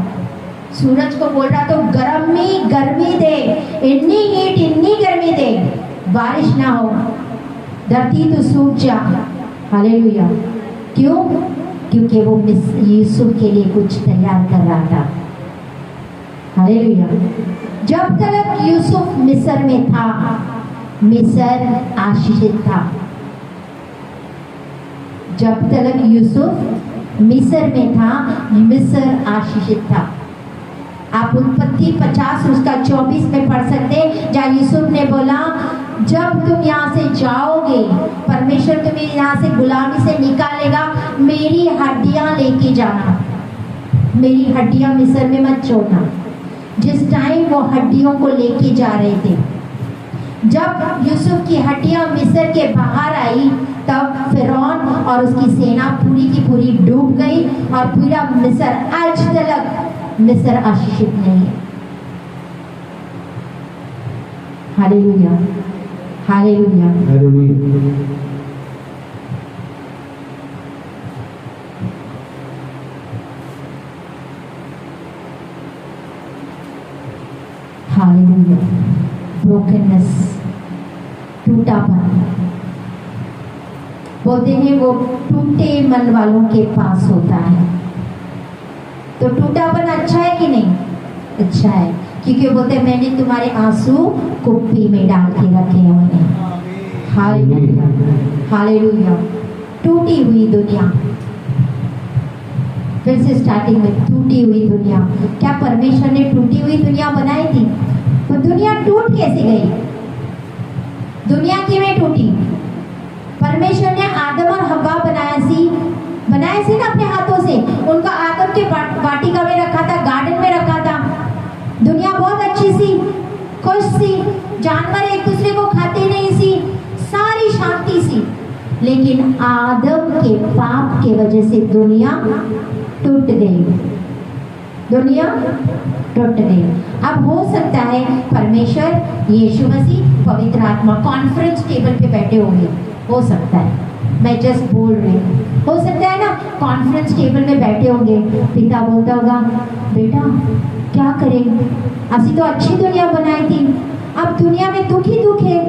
Speaker 1: सूरज को बोल रहा तो गर्मी दे, इतनी हीट, इतनी गर्मी दे, बारिश ना हो, धरती तो सूख जा। हालेलुया। क्यों? क्योंकि वो यूसुफ के लिए कुछ तैयार कर रहा था। हालेलुया। जब तक यूसुफ मिस्र में था, मिस्र आशीषित था। जब तक यूसुफ मिस्र में था, मिस्र आशीषित था। आप उत्पत्ति 50 उसका 24 में पढ़ सकते, जहाँ यूसुफ ने बोला जब तुम यहाँ से जाओगे, परमेश्वर तुम्हें यहाँ से गुलामी से निकालेगा, मेरी हड्डियाँ लेके जाना, मेरी हड्डियाँ मिस्र में मत छोड़ना। जिस टाइम वो हड्डियों को लेके जा रहे थे, जब यूसुफ की हड्डियाँ मिस्र के बाहर आई, तब फिरौन और उसकी सेना पूरी की पूरी डूब गई और पूरा मिस्र आज तक मिस्र आशीषित नहीं है। हालेलुया। हालेलुया। हालेलुया। ब्रोकननेस, टूटापन, बोलते हैं वो टूटे मन वालों के पास होता है। तो टूटापन अच्छा है कि नहीं? अच्छा है। क्योंकि बोलते हैं मैंने तुम्हारे आंसू कुप्पी में डाल के रखे हुए हैं। Hallelujah, hallelujah. टूटी हुई दुनिया, फिर से स्टार्टिंग में टूटी हुई दुनिया। क्या परमेश्वर ने टूटी हुई दुनिया बनाई थी? तो दुनिया टूट कैसे गई? दुनिया किਵੇਂ टूटी? परमेश्वर ने आदम और हव्वा बनाया सी ना अपने हाथों से। उनका आदम के वाटिका में रखा था, गार्डन में रखा था। दुनिया बहुत अच्छी सी, खुश सी, जानवर एक दूसरे को खाते नहीं सी, सारी शांति सी। लेकिन आदम के पाप के वजह से दुनिया टूट गई, दुनिया टूट गई। अब हो सकता है परमेश्वर, यीशु मसीह, पवित्र आत्मा कॉन्फ्रेंस टेबल पे बैठे होंगे, हो सकता है, मैं जस्ट बोल रही हूँ, हो सकता है ना, कॉन्फ्रेंस टेबल में बैठे होंगे। पिता बोलता होगा, बेटा क्या करें, असी तो अच्छी दुनिया बनाई थी, अब दुनिया में दुख ही दुख है,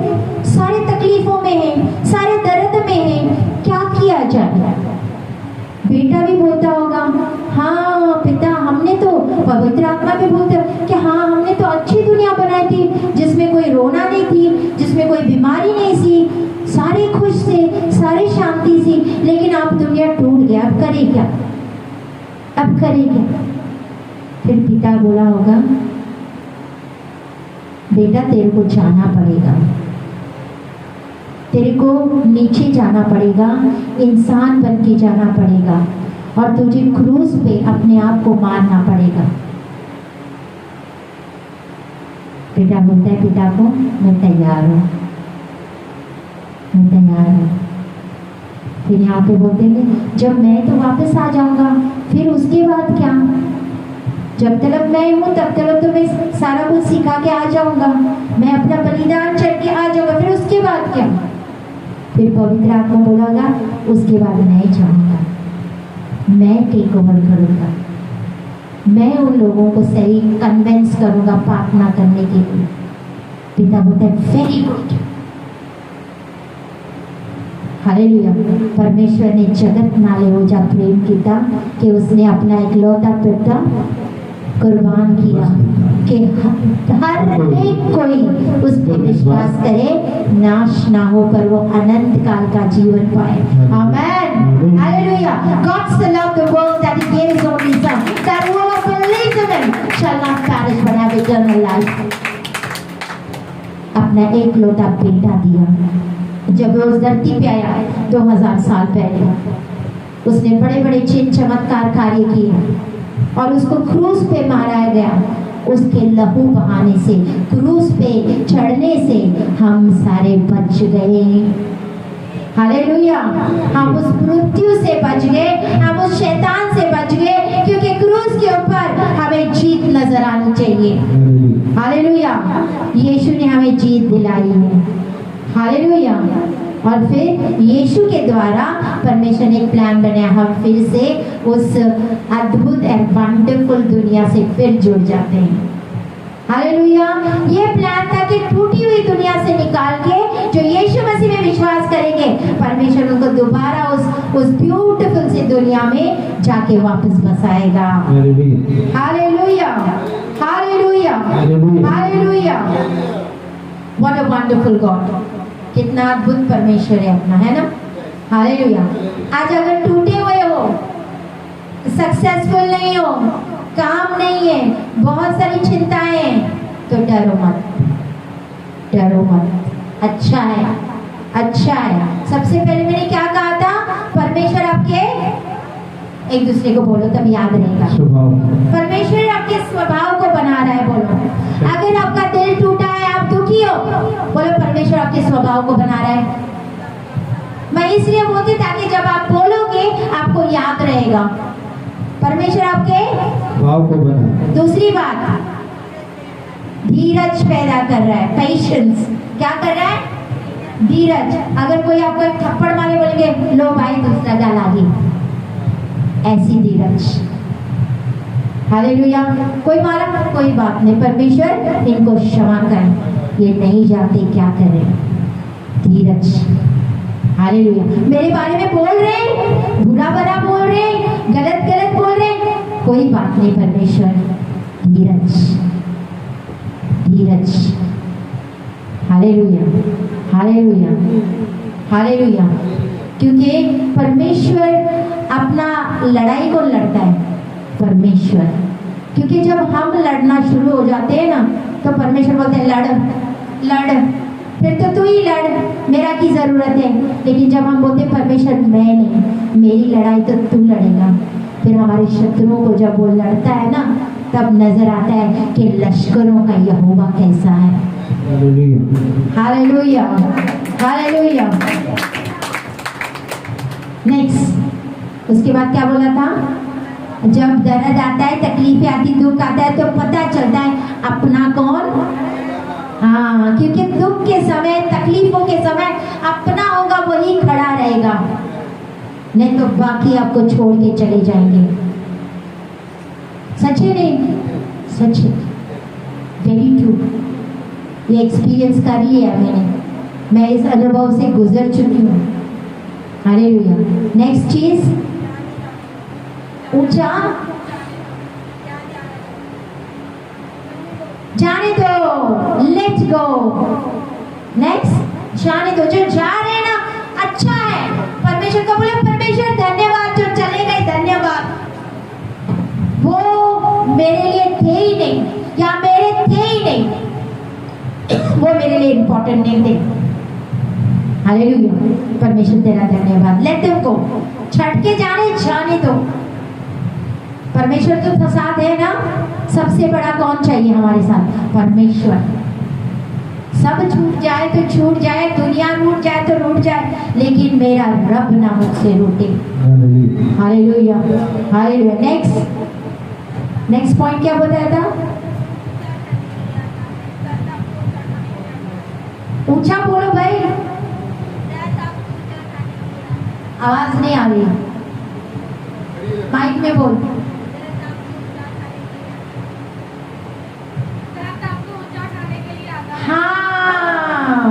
Speaker 1: सारे तकलीफों में है, सारे दर्द में है, क्या किया जाए? बेटा भी बोलता होगा, हाँ पिता, हमने तो, पवित्र आत्मा भी बोलते कि हाँ हमने तो अच्छी दुनिया बनाई थी, जिसमें कोई रोना नहीं थी, जिसमें कोई बीमारी नहीं थी, सारे खुश थे, सारी शांति थी। लेकिन अब दुनिया टूट गया, अब करे क्या, अब करे क्या? फिर पिता बोला होगा, बेटा तेरे को जाना पड़ेगा, तेरे को नीचे जाना पड़ेगा, इंसान बन के जाना पड़ेगा, और तुझे क्रूस पे अपने आप को मारना पड़ेगा। बेटा बोलता है पिता को, मैं तैयार हूँ, मैं तैयार हूँ। फिर यहाँ पे बोलते हैं, जब मैं तो वापस आ जाऊंगा, फिर उसके बाद क्या? जब तक मैं हूँ तब तक तो मैं सारा कुछ सिखा के आ जाऊंगा, मैं अपना बलिदान चढ़ के आ जाऊंगा, फिर उसके बाद क्या? फिर पवित्र आत्मा बोलेगा, उसके बाद मैं जाऊंगा, मैं टेक ओवर करूंगा, मैं उन लोगों को सही कन्विंस करूंगा प्रार्थना करने के लिए। पिता बोलता है, वेरी गुड, हालेलुया। परमेश्वर ने जगत नाले हो जा प्रेम किया कि उसने अपना इकलौता बेटा कुर्बान किया कि हर एक कोई उस पर विश्वास करे, नाश ना हो, पर वो अनंत काल का जीवन पाए। आमेन, hallelujah. God so loved the world that he gave his only son, that whoever believes in him shall not perish but have eternal life। अपना एक लौता बेटा दिया। जब वो उस धरती पे आया 2000 साल पहले, उसने बड़े बड़े चिन्ह चमत्कार कार्य किए और उसको क्रूस पे मारा गया। उसके लहू बहाने से, क्रूस पे चढ़ने से हम सारे बच गए। हालेलुया। हम उस मृत्यु से बच गए, हम उस शैतान से बच गए, क्योंकि क्रूस के ऊपर हमें जीत नजर आनी चाहिए। हालेलुया। यीशु ने हमें जीत दिलाई है। हालेलुया। और फिर यीशु के द्वारा परमेश्वर ने एक प्लान बनाया, हम फिर से उस अद्भुत एंड वंडरफुल दुनिया से फिर जुड़ जाते हैं। हालेलुया। ये प्लान था कि टूटी हुई दुनिया से निकाल के जो यीशु मसीह में विश्वास करेंगे, परमेश्वर उनको दोबारा उस ब्यूटीफुल सी दुनिया में जाके वापस बसाएगा। Hallelujah, hallelujah, hallelujah. What a wonderful God, कितना अद्भुत परमेश्वर है अपना, है ना। हालेलुया। आज अगर टूटे हुए हो, सक्सेसफुल नहीं हो, काम नहीं है, बहुत सारी चिंताएं हैं, तो डरो मत, डरो मत। अच्छा है, अच्छा है। सबसे पहले मैंने क्या कहा था? परमेश्वर आपके, एक दूसरे को बोलो तब याद रहेगा, परमेश्वर आपके स्वभाव को बना रहा है। बोलो, अगर आपका दिल टूटा है, आप दुखी हो, बोलो परमेश्वर आपके स्वभाव को बना रहा है। मैं इसलिए बोलती ताकि जब आप बोलोगे आपको याद रहेगा, परमेश्वर आपके स्वभाव को बना। दूसरी बात, धीरज पैदा कर रहा है, पेशेंस। क्या कर रहा है? धीरज। अगर कोई आपको एक थप्पड़ मारे, बोलेंगे लो भाई दूसरा डाल आगे, ऐसी धीरज। हालेलुया। कोई मारा, कोई बात नहीं, परमेश्वर इनको क्षमा कर, ये नहीं जानते क्या करें। धीरज। हालेलुया। मेरे बारे में बोल रहे, बुरा बुरा बोल रहे, गलत गलत बोल रहे, कोई बात नहीं, परमेश्वर धीरज। धीरज। Hallelujah, hallelujah, hallelujah. क्योंकि परमेश्वर अपना लड़ाई को लड़ता है, परमेश्वर। क्योंकि जब हम लड़ना शुरू हो जाते हैं ना, तो परमेश्वर बोलते हैं लड़ लड़, फिर तो तू ही लड़, मेरा की जरूरत है। लेकिन जब हम बोलते परमेश्वर मैं नहीं, मेरी लड़ाई तो तू लड़ेगा, फिर हमारे शत्रुओं को जब वो लड़ता है ना, तब नजर आता है कि लश्करों का यहोवा कैसा है। Hallelujah, hallelujah. नेक्स्ट, उसके बाद क्या बोला था? जब दर्द आता है, तकलीफें आती, दुख आता है, तो पता चलता है अपना कौन। हाँ, क्योंकि दुख के समय, तकलीफों के समय अपना होगा वही खड़ा रहेगा, नहीं तो बाकी आपको छोड़ के चले जाएंगे। सच है नहीं? सच है, वेरी ट्रू। ये एक्सपीरियंस कर लिया मैंने, मैं इस अनुभव से गुजर चुकी हूँ। हालेलुया। नेक्स्ट चीज, ऊंचा जाने दो, लेट गो। नेक्स्ट, जाने दो। जो जा रहे हैं ना, अच्छा है। परमेश्वर को बोले परमेश्वर धन्यवाद, जो चले गए धन्यवाद, वो मेरे लिए थे ही नहीं, या मेरे थे ही नहीं, वो मेरे लिए इंपॉर्टेंट नहीं थे। हालेलुया, परमेश्वर तेरा धन्यवाद। लेट देम गो, छट के जाने दो। परमेश्वर तो साथ है ना, सबसे बड़ा कौन चाहिए हमारे साथ? परमेश्वर। सब छूट जाए तो छूट जाए, दुनिया रूठ जाए तो रूठ जाए, लेकिन मेरा रब ना मुझसे रूठे। Hallelujah, hallelujah. नेक्स्ट पॉइंट क्या बताया था? ऊंचा बोलो भाई, आवाज नहीं आ रही, माइक में बोल। हाँ,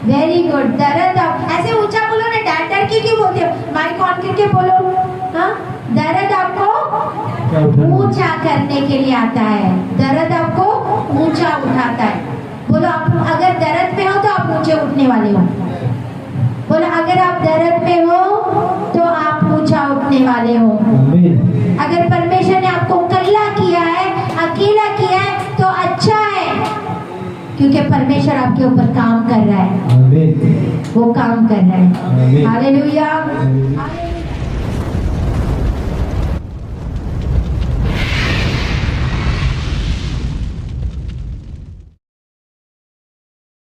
Speaker 1: वेरी गुड। दर्द ऐसे ऊंचा बोलो ना, डर के क्यों बोलते हो? माइक ऑन करके बोलो। हाँ, दर्द आपको ऊंचा करने के लिए आता है, दर्द आपको ऊंचा उठाता है। बोलो, आप अगर दर्द में हो तो आप ऊंचे उठने वाले हो। बोलो, अगर आप दर्द में हो तो आप ऊंचा उठने वाले हो। अगर परमेश्वर ने आपको अकेला किया है, अकेला किया है, तो अच्छा है, क्योंकि परमेश्वर आपके ऊपर काम कर रहा है। वो काम कर रहा है। हालेलुया।